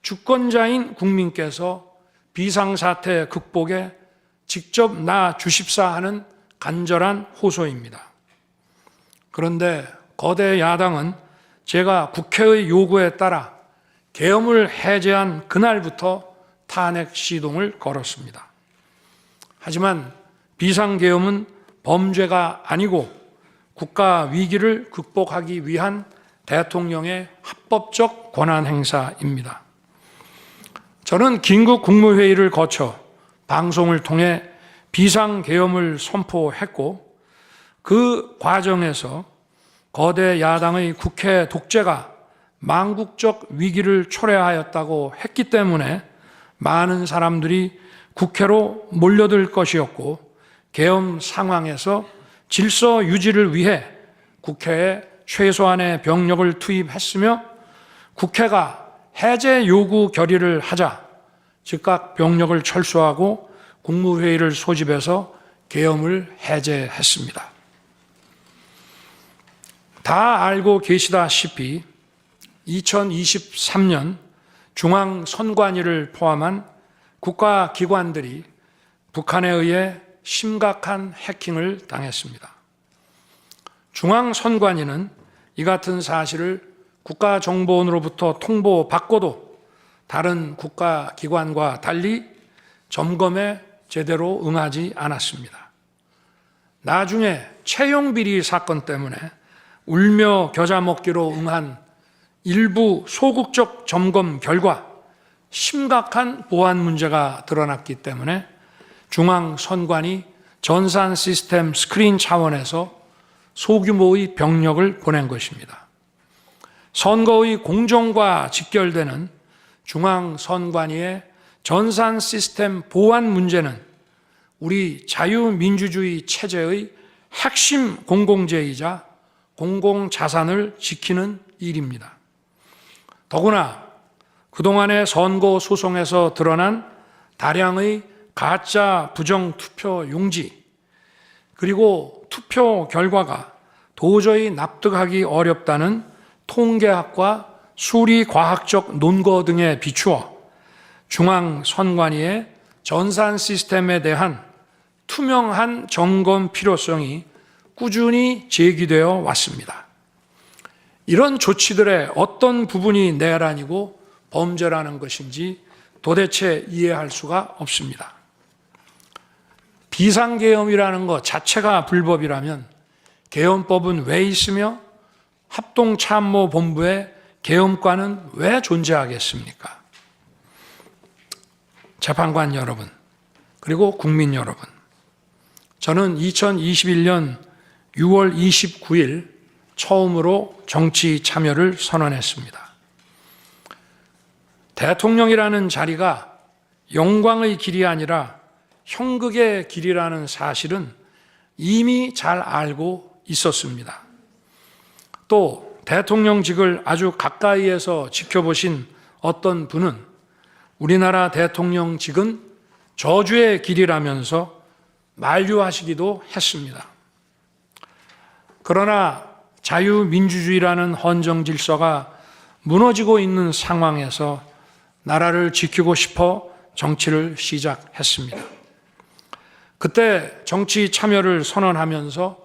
주권자인 국민께서 비상사태 극복에 직접 나 주십사 하는 간절한 호소입니다. 그런데 거대 야당은 제가 국회의 요구에 따라 계엄을 해제한 그날부터 탄핵 시동을 걸었습니다. 하지만 비상계엄은 범죄가 아니고 국가 위기를 극복하기 위한 대통령의 합법적 권한 행사입니다. 저는 긴급 국무회의를 거쳐 방송을 통해 비상계엄을 선포했고 그 과정에서 거대 야당의 국회 독재가 망국적 위기를 초래하였다고 했기 때문에 많은 사람들이 국회로 몰려들 것이었고 계엄 상황에서 질서 유지를 위해 국회에 최소한의 병력을 투입했으며 국회가 해제 요구 결의를 하자 즉각 병력을 철수하고 국무회의를 소집해서 계엄을 해제했습니다. 다 알고 계시다시피 2023년 중앙선관위를 포함한 국가기관들이 북한에 의해 심각한 해킹을 당했습니다. 중앙선관위는 이 같은 사실을 국가정보원으로부터 통보받고도 다른 국가기관과 달리 점검에 제대로 응하지 않았습니다. 나중에 채용비리 사건 때문에 울며 겨자 먹기로 응한 일부 소극적 점검 결과 심각한 보안 문제가 드러났기 때문에 중앙선관위 전산 시스템 스크린 차원에서 소규모의 병력을 보낸 것입니다. 선거의 공정과 직결되는 중앙선관위의 전산 시스템 보안 문제는 우리 자유민주주의 체제의 핵심 공공재이자 공공자산을 지키는 일입니다. 더구나 그동안의 선거 소송에서 드러난 다량의 가짜 부정투표 용지, 그리고 투표 결과가 도저히 납득하기 어렵다는 통계학과 수리과학적 논거 등에 비추어 중앙선관위의 전산 시스템에 대한 투명한 점검 필요성이 꾸준히 제기되어 왔습니다. 이런 조치들의 어떤 부분이 내란이고 범죄라는 것인지 도대체 이해할 수가 없습니다. 비상계엄이라는 것 자체가 불법이라면 계엄법은 왜 있으며 합동참모본부의 계엄관은 왜 존재하겠습니까? 재판관 여러분, 그리고 국민 여러분, 저는 2021년 6월 29일 처음으로 정치 참여를 선언했습니다. 대통령이라는 자리가 영광의 길이 아니라 형극의 길이라는 사실은 이미 잘 알고 있었습니다. 또 대통령직을 아주 가까이에서 지켜보신 어떤 분은 우리나라 대통령직은 저주의 길이라면서 만류하시기도 했습니다. 그러나 자유민주주의라는 헌정 질서가 무너지고 있는 상황에서 나라를 지키고 싶어 정치를 시작했습니다. 그때 정치 참여를 선언하면서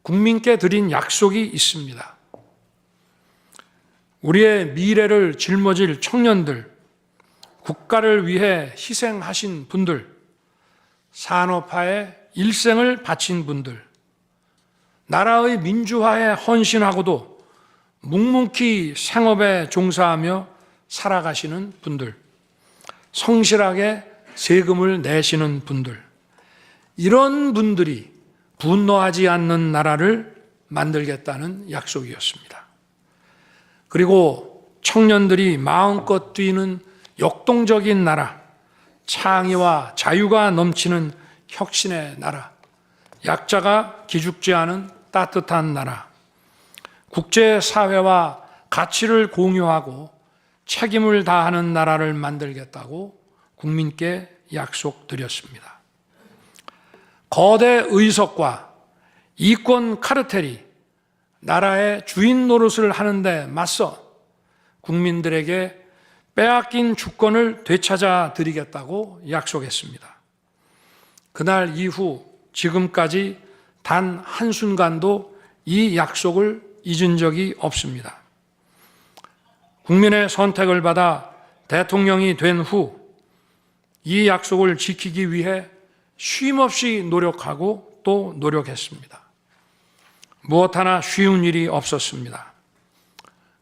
국민께 드린 약속이 있습니다. 우리의 미래를 짊어질 청년들, 국가를 위해 희생하신 분들, 산업화에 일생을 바친 분들, 나라의 민주화에 헌신하고도 묵묵히 생업에 종사하며 살아가시는 분들, 성실하게 세금을 내시는 분들, 이런 분들이 분노하지 않는 나라를 만들겠다는 약속이었습니다. 그리고 청년들이 마음껏 뛰는 역동적인 나라, 창의와 자유가 넘치는 혁신의 나라, 약자가 기죽지 않은 따뜻한 나라, 국제사회와 가치를 공유하고 책임을 다하는 나라를 만들겠다고 국민께 약속드렸습니다. 거대 의석과 이권 카르텔이 나라의 주인 노릇을 하는데 맞서 국민들에게 빼앗긴 주권을 되찾아 드리겠다고 약속했습니다. 그날 이후 지금까지 단 한순간도 이 약속을 잊은 적이 없습니다. 국민의 선택을 받아 대통령이 된 후 이 약속을 지키기 위해 쉼없이 노력하고 또 노력했습니다. 무엇 하나 쉬운 일이 없었습니다.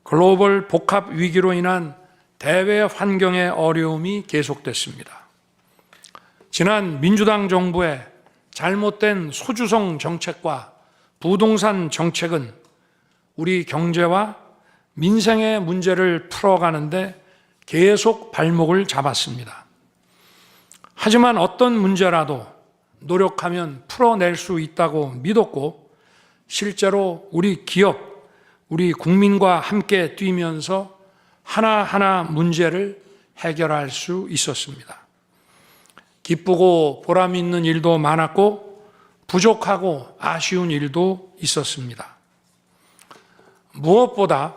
글로벌 복합 위기로 인한 대외 환경의 어려움이 계속됐습니다. 지난 민주당 정부의 잘못된 소주성 정책과 부동산 정책은 우리 경제와 민생의 문제를 풀어가는데 계속 발목을 잡았습니다. 하지만 어떤 문제라도 노력하면 풀어낼 수 있다고 믿었고 실제로 우리 기업, 우리 국민과 함께 뛰면서 하나하나 문제를 해결할 수 있었습니다. 기쁘고 보람 있는 일도 많았고 부족하고 아쉬운 일도 있었습니다. 무엇보다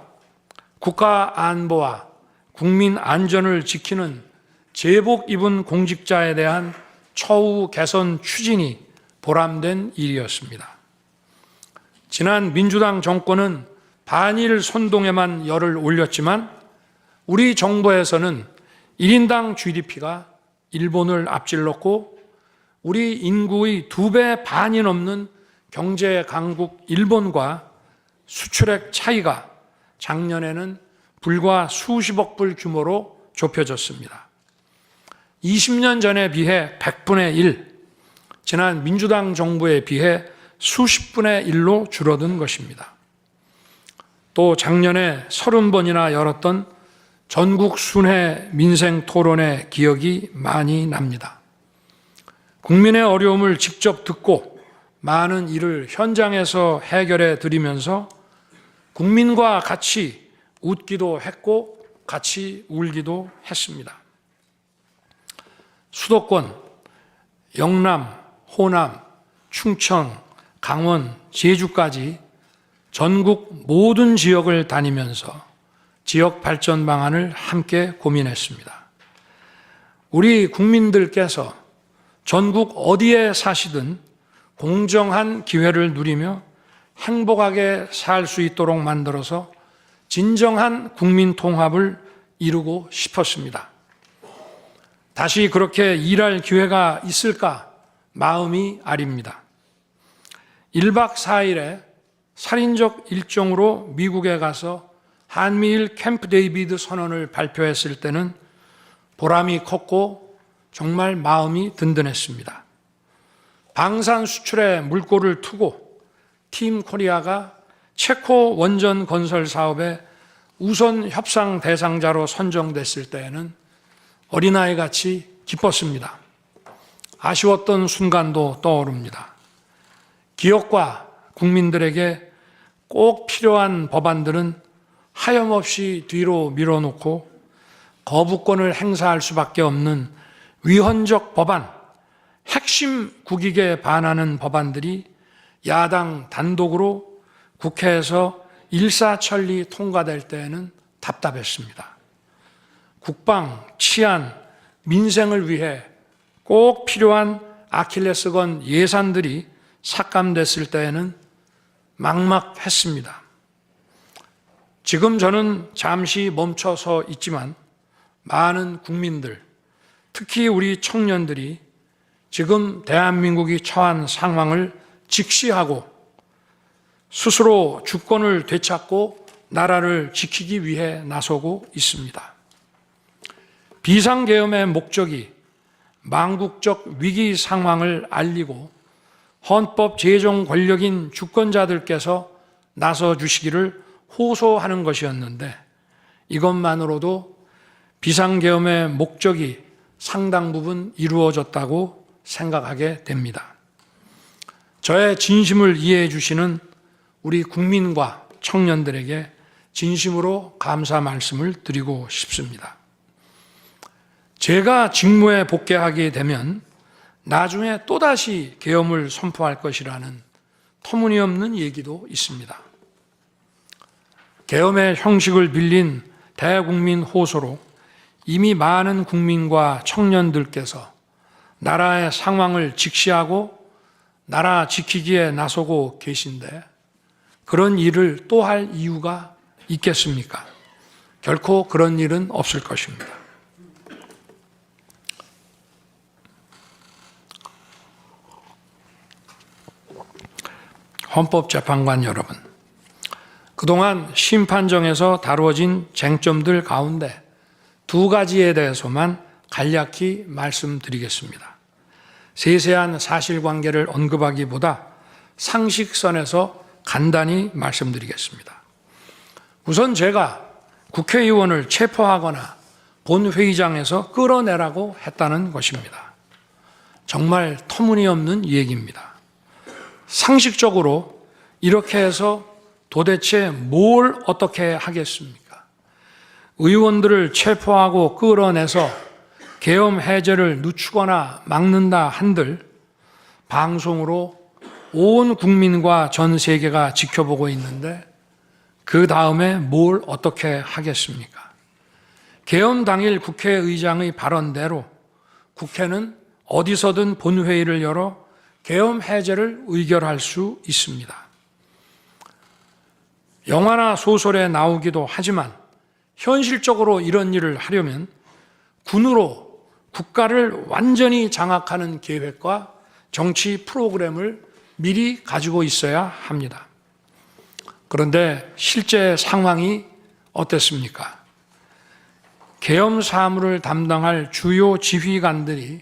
국가 안보와 국민 안전을 지키는 제복 입은 공직자에 대한 처우 개선 추진이 보람된 일이었습니다. 지난 민주당 정권은 반일 선동에만 열을 올렸지만 우리 정부에서는 1인당 GDP가 일본을 앞질렀고 우리 인구의 2배 반이 넘는 경제 강국 일본과 수출액 차이가 작년에는 불과 수십억 불 규모로 좁혀졌습니다. 20년 전에 비해 100분의 1, 지난 민주당 정부에 비해 수십분의 1로 줄어든 것입니다. 또 작년에 30번이나 열었던 전국 순회 민생 토론의 기억이 많이 납니다. 국민의 어려움을 직접 듣고 많은 일을 현장에서 해결해 드리면서 국민과 같이 웃기도 했고 같이 울기도 했습니다. 수도권, 영남, 호남, 충청, 강원, 제주까지 전국 모든 지역을 다니면서 지역 발전 방안을 함께 고민했습니다. 우리 국민들께서 전국 어디에 사시든 공정한 기회를 누리며 행복하게 살 수 있도록 만들어서 진정한 국민 통합을 이루고 싶었습니다. 다시 그렇게 일할 기회가 있을까 마음이 아립니다. 1박 4일의 살인적 일정으로 미국에 가서 한미일 캠프 데이비드 선언을 발표했을 때는 보람이 컸고 정말 마음이 든든했습니다. 방산 수출에 물꼬를 트고 팀 코리아가 체코 원전 건설 사업의 우선 협상 대상자로 선정됐을 때에는 어린아이같이 기뻤습니다. 아쉬웠던 순간도 떠오릅니다. 기업과 국민들에게 꼭 필요한 법안들은 하염없이 뒤로 밀어놓고 거부권을 행사할 수밖에 없는 위헌적 법안, 핵심 국익에 반하는 법안들이 야당 단독으로 국회에서 일사천리 통과될 때에는 답답했습니다. 국방, 치안, 민생을 위해 꼭 필요한 아킬레스건 예산들이 삭감됐을 때에는 막막했습니다. 지금 저는 잠시 멈춰서 있지만 많은 국민들, 특히 우리 청년들이 지금 대한민국이 처한 상황을 직시하고 스스로 주권을 되찾고 나라를 지키기 위해 나서고 있습니다. 비상계엄의 목적이 망국적 위기 상황을 알리고 헌법 제정 권력인 주권자들께서 나서 주시기를 호소하는 것이었는데 이것만으로도 비상계엄의 목적이 상당 부분 이루어졌다고 생각하게 됩니다. 저의 진심을 이해해 주시는 우리 국민과 청년들에게 진심으로 감사 말씀을 드리고 싶습니다. 제가 직무에 복귀하게 되면 나중에 또다시 계엄을 선포할 것이라는 터무니없는 얘기도 있습니다. 계엄의 형식을 빌린 대국민 호소로 이미 많은 국민과 청년들께서 나라의 상황을 직시하고 나라 지키기에 나서고 계신데 그런 일을 또 할 이유가 있겠습니까? 결코 그런 일은 없을 것입니다. 헌법재판관 여러분, 그동안 심판정에서 다루어진 쟁점들 가운데 두 가지에 대해서만 간략히 말씀드리겠습니다. 세세한 사실관계를 언급하기보다 상식선에서 간단히 말씀드리겠습니다. 우선 제가 국회의원을 체포하거나 본회의장에서 끌어내라고 했다는 것입니다. 정말 터무니없는 얘기입니다. 상식적으로 이렇게 해서 도대체 뭘 어떻게 하겠습니까? 의원들을 체포하고 끌어내서 계엄 해제를 늦추거나 막는다 한들 방송으로 온 국민과 전 세계가 지켜보고 있는데 그 다음에 뭘 어떻게 하겠습니까? 계엄 당일 국회의장의 발언대로 국회는 어디서든 본회의를 열어 계엄 해제를 의결할 수 있습니다. 영화나 소설에 나오기도 하지만 현실적으로 이런 일을 하려면 군으로 국가를 완전히 장악하는 계획과 정치 프로그램을 미리 가지고 있어야 합니다. 그런데 실제 상황이 어땠습니까? 계엄 사무를 담당할 주요 지휘관들이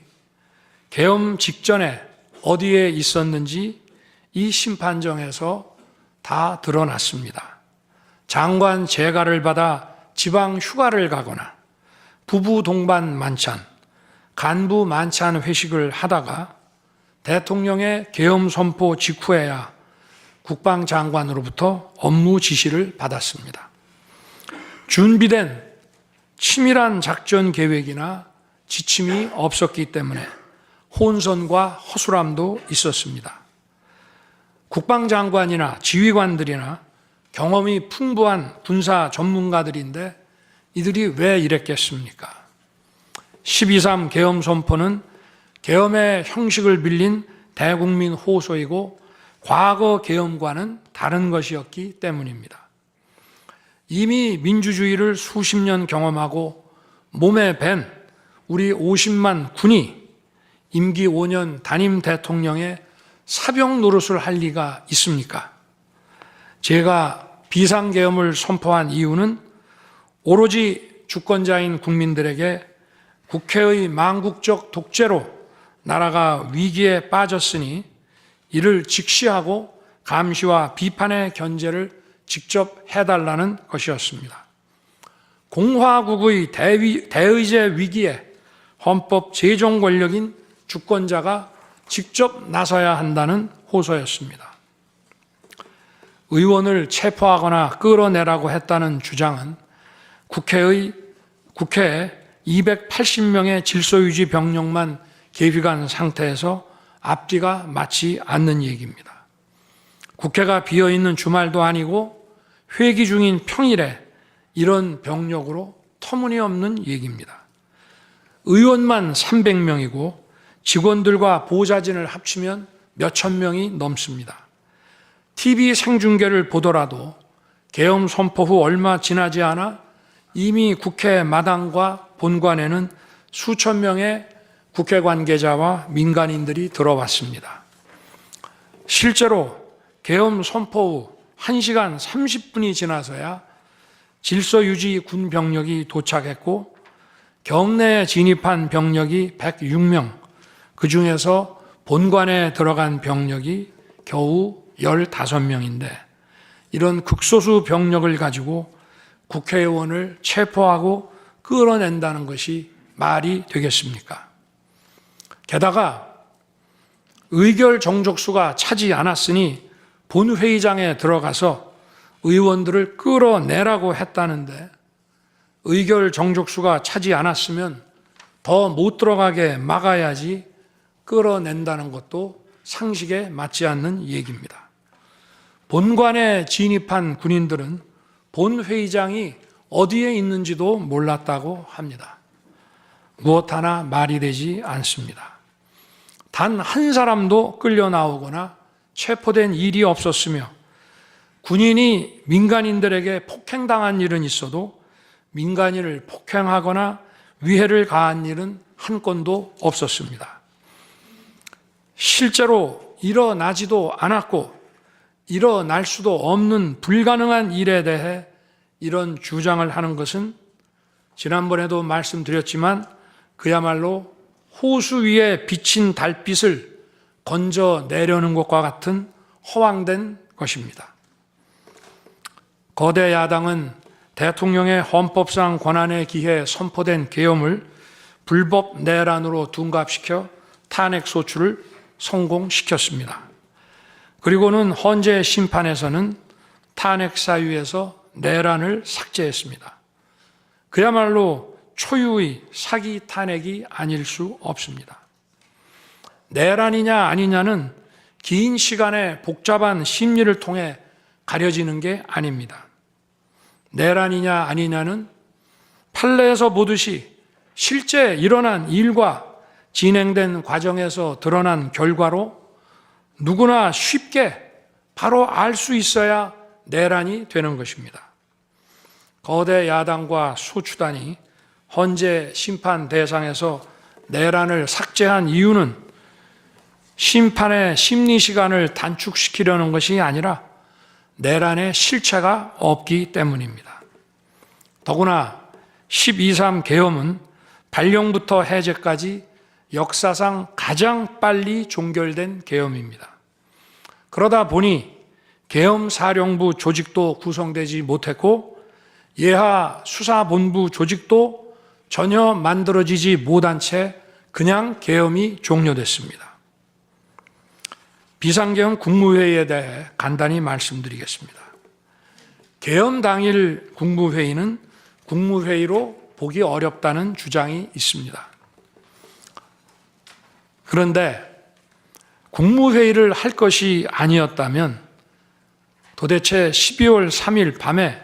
계엄 직전에 어디에 있었는지 이 심판정에서 다 드러났습니다. 장관 재가를 받아 지방 휴가를 가거나 부부 동반 만찬, 간부 만찬 회식을 하다가 대통령의 계엄 선포 직후에야 국방장관으로부터 업무 지시를 받았습니다. 준비된 치밀한 작전 계획이나 지침이 없었기 때문에 혼선과 허술함도 있었습니다. 국방장관이나 지휘관들이나 경험이 풍부한 군사 전문가들인데 이들이 왜 이랬겠습니까? 12.3 계엄 선포는 계엄의 형식을 빌린 대국민 호소이고 과거 계엄과는 다른 것이었기 때문입니다. 이미 민주주의를 수십 년 경험하고 몸에 밴 우리 50만 군이 임기 5년 단임 대통령의 사병 노릇을 할 리가 있습니까? 제가 비상계엄을 선포한 이유는 오로지 주권자인 국민들에게 국회의 망국적 독재로 나라가 위기에 빠졌으니 이를 직시하고 감시와 비판의 견제를 직접 해달라는 것이었습니다. 공화국의 대의제 위기에 헌법 제정 권력인 주권자가 직접 나서야 한다는 호소였습니다. 의원을 체포하거나 끌어내라고 했다는 주장은 국회에 280명의 질서유지 병력만 계비간 상태에서 앞뒤가 맞지 않는 얘기입니다. 국회가 비어있는 주말도 아니고 회기 중인 평일에 이런 병력으로 터무니없는 얘기입니다. 의원만 300명이고 직원들과 보좌진을 합치면 몇천 명이 넘습니다. TV 생중계를 보더라도 계엄 선포 후 얼마 지나지 않아 이미 국회 마당과 본관에는 수천 명의 국회 관계자와 민간인들이 들어왔습니다. 실제로 계엄 선포 후 1시간 30분이 지나서야 질서유지 군 병력이 도착했고 경내에 진입한 병력이 106명, 그 중에서 본관에 들어간 병력이 겨우 15명인데 이런 극소수 병력을 가지고 국회의원을 체포하고 끌어낸다는 것이 말이 되겠습니까? 게다가 의결 정족수가 차지 않았으니 본회의장에 들어가서 의원들을 끌어내라고 했다는데 의결 정족수가 차지 않았으면 더 못 들어가게 막아야지 끌어낸다는 것도 상식에 맞지 않는 얘기입니다. 본관에 진입한 군인들은 본회의장이 어디에 있는지도 몰랐다고 합니다. 무엇 하나 말이 되지 않습니다. 단 한 사람도 끌려 나오거나 체포된 일이 없었으며 군인이 민간인들에게 폭행당한 일은 있어도 민간인을 폭행하거나 위해를 가한 일은 한 건도 없었습니다. 실제로 일어나지도 않았고 일어날 수도 없는 불가능한 일에 대해 이런 주장을 하는 것은 지난번에도 말씀드렸지만 그야말로 호수 위에 비친 달빛을 건져내려는 것과 같은 허황된 것입니다. 거대 야당은 대통령의 헌법상 권한에 기해 선포된 계엄을 불법 내란으로 둔갑시켜 탄핵 소추를 성공시켰습니다. 그리고는 헌재 심판에서는 탄핵 사유에서 내란을 삭제했습니다. 그야말로 초유의 사기 탄핵이 아닐 수 없습니다. 내란이냐 아니냐는 긴 시간의 복잡한 심리를 통해 가려지는 게 아닙니다. 내란이냐 아니냐는 판례에서 보듯이 실제 일어난 일과 진행된 과정에서 드러난 결과로 누구나 쉽게 바로 알 수 있어야 내란이 되는 것입니다. 거대 야당과 소추단이 헌재 심판 대상에서 내란을 삭제한 이유는 심판의 심리 시간을 단축시키려는 것이 아니라 내란의 실체가 없기 때문입니다. 더구나 12.3 계엄은 발령부터 해제까지 역사상 가장 빨리 종결된 계엄입니다. 그러다 보니 계엄사령부 조직도 구성되지 못했고 예하 수사본부 조직도 전혀 만들어지지 못한 채 그냥 계엄이 종료됐습니다. 비상계엄 국무회의에 대해 간단히 말씀드리겠습니다. 계엄 당일 국무회의는 국무회의로 보기 어렵다는 주장이 있습니다. 그런데 국무회의를 할 것이 아니었다면 도대체 12월 3일 밤에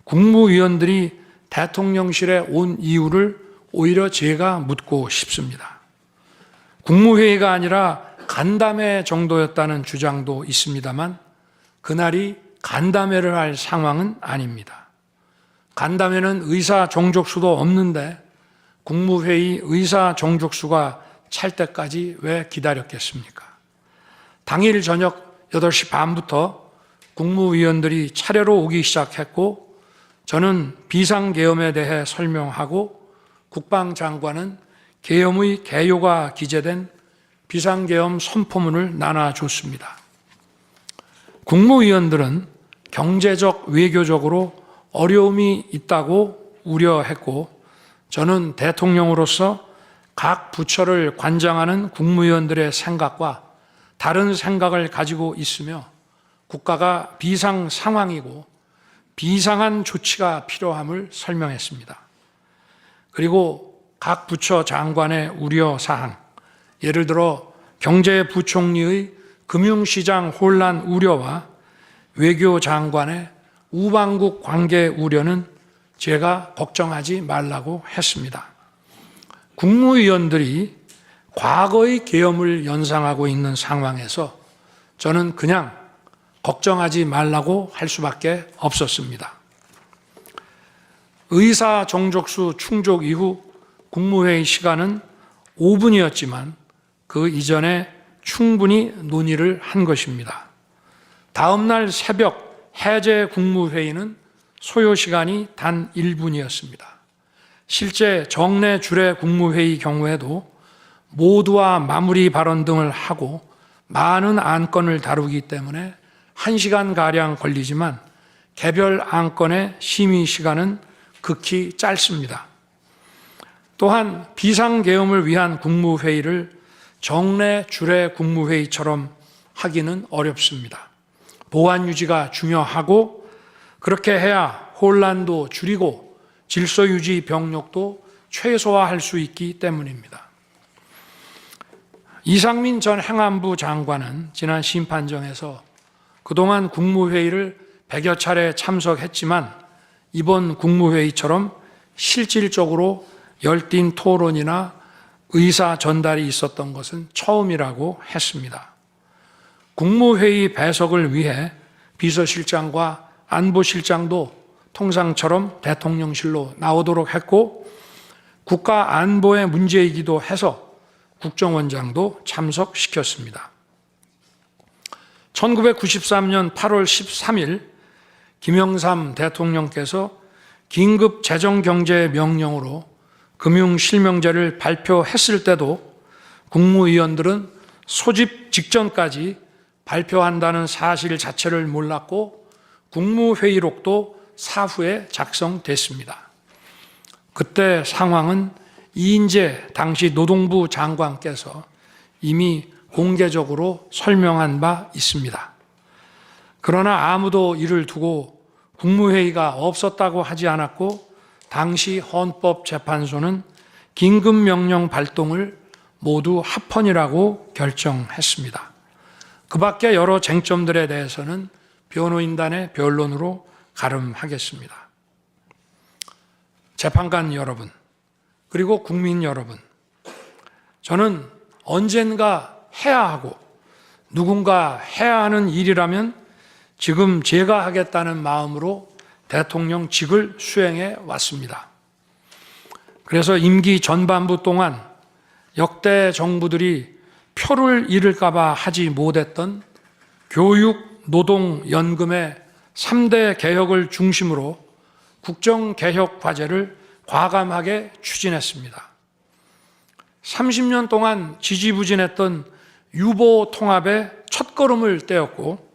국무위원들이 대통령실에 온 이유를 오히려 제가 묻고 싶습니다. 국무회의가 아니라 간담회 정도였다는 주장도 있습니다만 그날이 간담회를 할 상황은 아닙니다. 간담회는 의사 정족수도 없는데 국무회의 의사 정족수가 찰 때까지 왜 기다렸겠습니까? 당일 저녁 8시 반부터 국무위원들이 차례로 오기 시작했고 저는 비상계엄에 대해 설명하고 국방장관은 계엄의 개요가 기재된 비상계엄 선포문을 나눠줬습니다. 국무위원들은 경제적, 외교적으로 어려움이 있다고 우려했고 저는 대통령으로서 각 부처를 관장하는 국무위원들의 생각과 다른 생각을 가지고 있으며 국가가 비상 상황이고 비상한 조치가 필요함을 설명했습니다. 그리고 각 부처 장관의 우려사항, 예를 들어 경제부총리의 금융시장 혼란 우려와 외교장관의 우방국 관계 우려는 제가 걱정하지 말라고 했습니다. 국무위원들이 과거의 계엄을 연상하고 있는 상황에서 저는 그냥 걱정하지 말라고 할 수밖에 없었습니다. 의사 정족수 충족 이후 국무회의 시간은 5분이었지만 그 이전에 충분히 논의를 한 것입니다. 다음 날 새벽 해제 국무회의는 소요 시간이 단 1분이었습니다. 실제 정례 주례 국무회의 경우에도 모두와 마무리 발언 등을 하고 많은 안건을 다루기 때문에 1시간가량 걸리지만 개별 안건의 심의 시간은 극히 짧습니다. 또한 비상계엄을 위한 국무회의를 정례 주례 국무회의처럼 하기는 어렵습니다. 보안 유지가 중요하고 그렇게 해야 혼란도 줄이고 질서 유지 병력도 최소화할 수 있기 때문입니다. 이상민 전 행안부 장관은 지난 심판정에서 그동안 국무회의를 100여 차례 참석했지만 이번 국무회의처럼 실질적으로 열띤 토론이나 의사 전달이 있었던 것은 처음이라고 했습니다. 국무회의 배석을 위해 비서실장과 안보실장도 통상처럼 대통령실로 나오도록 했고 국가 안보의 문제이기도 해서 국정원장도 참석시켰습니다. 1993년 8월 13일 김영삼 대통령께서 긴급 재정경제 명령으로 금융실명제를 발표했을 때도 국무위원들은 소집 직전까지 발표한다는 사실 자체를 몰랐고 국무회의록도 사후에 작성됐습니다. 그때 상황은 이인재 당시 노동부 장관께서 이미 공개적으로 설명한 바 있습니다. 그러나 아무도 이를 두고 국무회의가 없었다고 하지 않았고 당시 헌법재판소는 긴급명령 발동을 모두 합헌이라고 결정했습니다. 그 밖에 여러 쟁점들에 대해서는 변호인단의 변론으로 가름하겠습니다. 재판관 여러분, 그리고 국민 여러분, 저는 언젠가 해야 하고 누군가 해야 하는 일이라면 지금 제가 하겠다는 마음으로 대통령직을 수행해 왔습니다. 그래서 임기 전반부 동안 역대 정부들이 표를 잃을까 봐 하지 못했던 교육, 노동, 연금의 3대 개혁을 중심으로 국정개혁 과제를 과감하게 추진했습니다. 30년 동안 지지부진했던 유보 통합의 첫걸음을 떼었고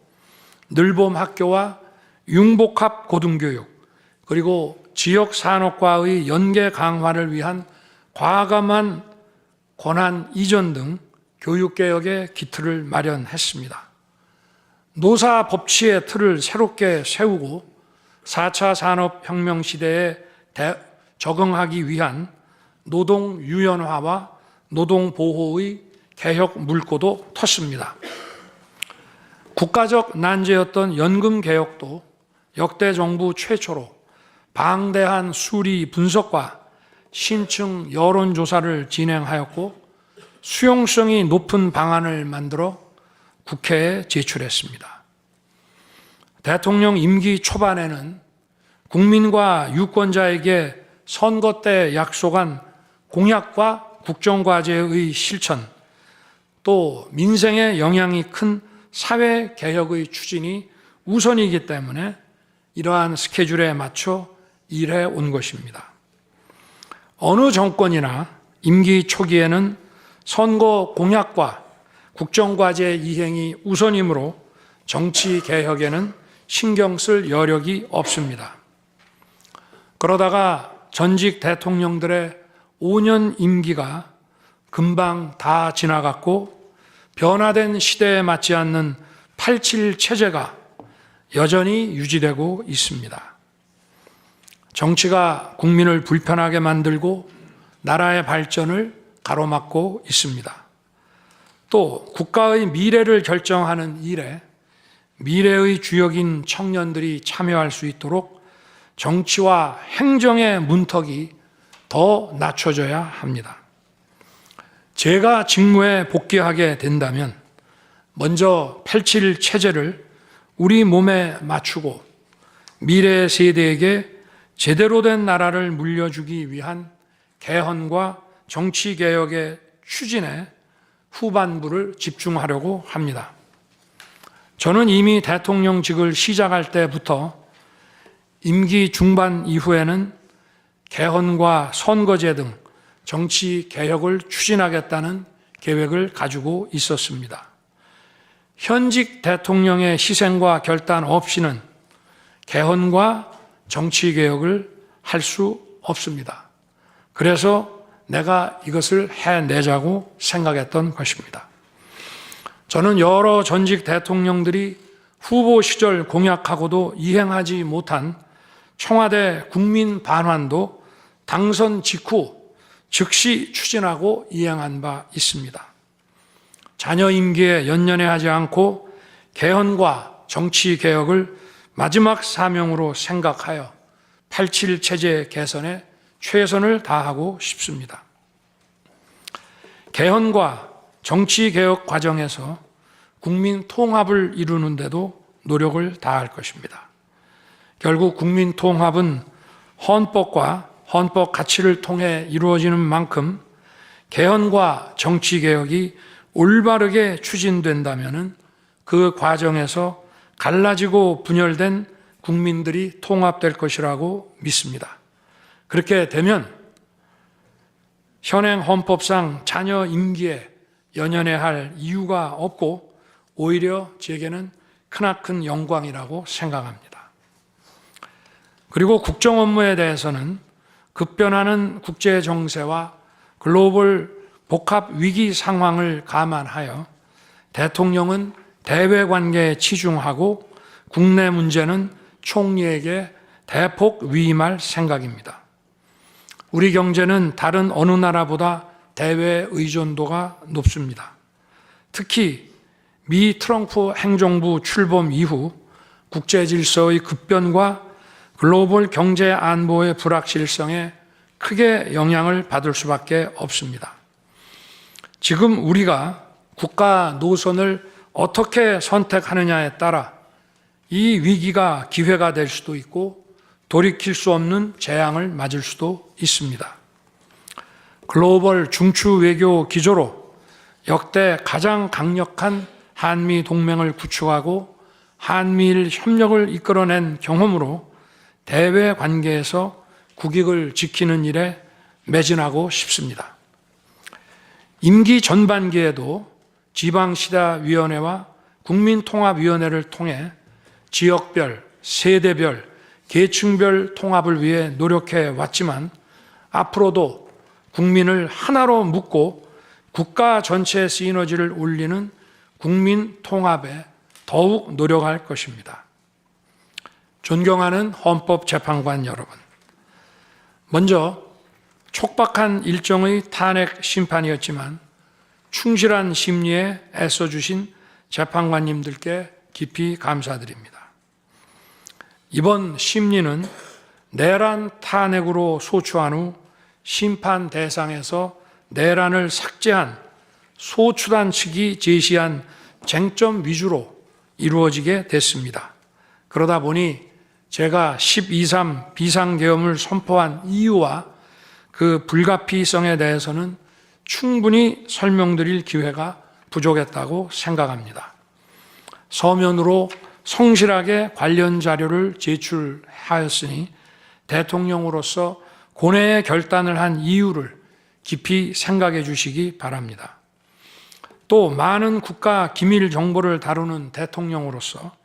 늘봄 학교와 융복합 고등교육, 그리고 지역 산업과의 연계 강화를 위한 과감한 권한 이전 등 교육개혁의 기틀을 마련했습니다. 노사 법치의 틀을 새롭게 세우고 4차 산업혁명 시대에 적응하기 위한 노동 유연화와 노동 보호의 개혁 물꼬도 텄습니다. 국가적 난제였던 연금 개혁도 역대 정부 최초로 방대한 수리 분석과 신층 여론조사를 진행하였고 수용성이 높은 방안을 만들어 국회에 제출했습니다. 대통령 임기 초반에는 국민과 유권자에게 선거 때 약속한 공약과 국정과제의 실천, 또 민생에 영향이 큰 사회개혁의 추진이 우선이기 때문에 이러한 스케줄에 맞춰 일해 온 것입니다. 어느 정권이나 임기 초기에는 선거 공약과 국정과제 이행이 우선이므로 정치 개혁에는 신경 쓸 여력이 없습니다. 그러다가 전직 대통령들의 5년 임기가 금방 다 지나갔고 변화된 시대에 맞지 않는 87 체제가 여전히 유지되고 있습니다. 정치가 국민을 불편하게 만들고 나라의 발전을 가로막고 있습니다. 또 국가의 미래를 결정하는 일에 미래의 주역인 청년들이 참여할 수 있도록 정치와 행정의 문턱이 더 낮춰져야 합니다. 제가 직무에 복귀하게 된다면 먼저 87 체제를 우리 몸에 맞추고 미래 세대에게 제대로 된 나라를 물려주기 위한 개헌과 정치개혁의 추진에 후반부를 집중하려고 합니다. 저는 이미 대통령직을 시작할 때부터 임기 중반 이후에는 개헌과 선거제 등 정치개혁을 추진하겠다는 계획을 가지고 있었습니다. 현직 대통령의 희생과 결단 없이는 개헌과 정치개혁을 할 수 없습니다. 그래서 내가 이것을 해내자고 생각했던 것입니다. 저는 여러 전직 대통령들이 후보 시절 공약하고도 이행하지 못한 청와대 국민 반환도 당선 직후 즉시 추진하고 이행한 바 있습니다. 자녀 임기에 연연해하지 않고 개헌과 정치개혁을 마지막 사명으로 생각하여 87 체제 개선에 최선을 다하고 싶습니다. 개헌과 정치개혁 과정에서 국민 통합을 이루는 데도 노력을 다할 것입니다. 결국 국민 통합은 헌법과 헌법 가치를 통해 이루어지는 만큼 개헌과 정치개혁이 올바르게 추진된다면 그 과정에서 갈라지고 분열된 국민들이 통합될 것이라고 믿습니다. 그렇게 되면 현행 헌법상 자녀 임기에 연연해야 할 이유가 없고 오히려 제게는 크나큰 영광이라고 생각합니다. 그리고 국정 업무에 대해서는 급변하는 국제 정세와 글로벌 복합 위기 상황을 감안하여 대통령은 대외 관계에 치중하고 국내 문제는 총리에게 대폭 위임할 생각입니다. 우리 경제는 다른 어느 나라보다 대외 의존도가 높습니다. 특히 미 트럼프 행정부 출범 이후 국제 질서의 급변과 글로벌 경제 안보의 불확실성에 크게 영향을 받을 수밖에 없습니다. 지금 우리가 국가 노선을 어떻게 선택하느냐에 따라 이 위기가 기회가 될 수도 있고 돌이킬 수 없는 재앙을 맞을 수도 있습니다. 글로벌 중추 외교 기조로 역대 가장 강력한 한미 동맹을 구축하고 한미일 협력을 이끌어낸 경험으로 대외 관계에서 국익을 지키는 일에 매진하고 싶습니다. 임기 전반기에도 지방시다위원회와 국민통합위원회를 통해 지역별, 세대별, 계층별 통합을 위해 노력해 왔지만 앞으로도 국민을 하나로 묶고 국가 전체 시너지를 올리는 국민 통합에 더욱 노력할 것입니다. 존경하는 헌법재판관 여러분, 먼저 촉박한 일정의 탄핵 심판이었지만 충실한 심리에 애써주신 재판관님들께 깊이 감사드립니다. 이번 심리는 내란 탄핵으로 소추한 후 심판 대상에서 내란을 삭제한 소추단 측이 제시한 쟁점 위주로 이루어지게 됐습니다. 그러다 보니 제가 12.3 비상계엄을 선포한 이유와 그 불가피성에 대해서는 충분히 설명드릴 기회가 부족했다고 생각합니다. 서면으로 성실하게 관련 자료를 제출하였으니 대통령으로서 고뇌의 결단을 한 이유를 깊이 생각해 주시기 바랍니다. 또 많은 국가 기밀 정보를 다루는 대통령으로서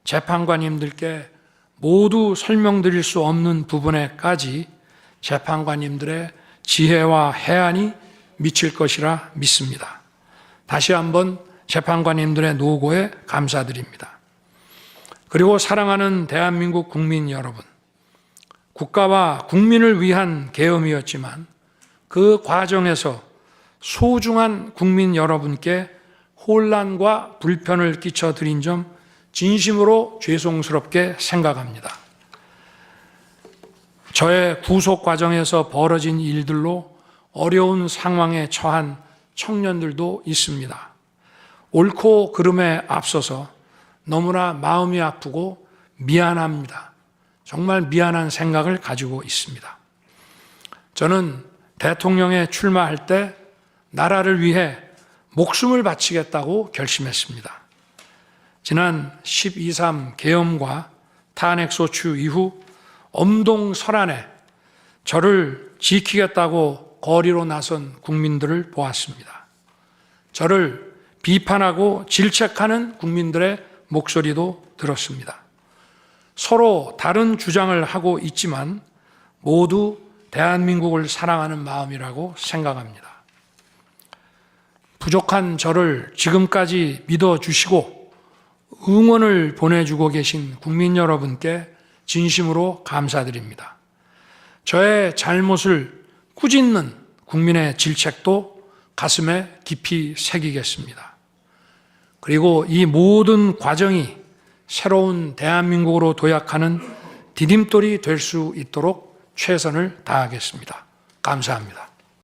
재판관님들께 모두 설명드릴 수 없는 부분에까지 재판관님들의 지혜와 해안이 미칠 것이라 믿습니다. 다시 한번 재판관님들의 노고에 감사드립니다. 그리고 사랑하는 대한민국 국민 여러분, 국가와 국민을 위한 계엄이었지만 그 과정에서 소중한 국민 여러분께 혼란과 불편을 끼쳐드린 점 진심으로 죄송스럽게 생각합니다. 저의 구속 과정에서 벌어진 일들로 어려운 상황에 처한 청년들도 있습니다. 옳고 그름에 앞서서 너무나 마음이 아프고 미안합니다. 정말 미안한 생각을 가지고 있습니다. 저는 대통령에 출마할 때 나라를 위해 목숨을 바치겠다고 결심했습니다. 지난 12.3 계엄과 탄핵소추 이후 엄동설안에 저를 지키겠다고 거리로 나선 국민들을 보았습니다. 저를 비판하고 질책하는 국민들의 목소리도 들었습니다. 서로 다른 주장을 하고 있지만 모두 대한민국을 사랑하는 마음이라고 생각합니다. 부족한 저를 지금까지 믿어주시고 응원을 보내주고 계신 국민 여러분께 진심으로 감사드립니다. 저의 잘못을 꾸짖는 국민의 질책도 가슴에 깊이 새기겠습니다. 그리고 이 모든 과정이 새로운 대한민국으로 도약하는 디딤돌이 될 수 있도록 최선을 다하겠습니다. 감사합니다.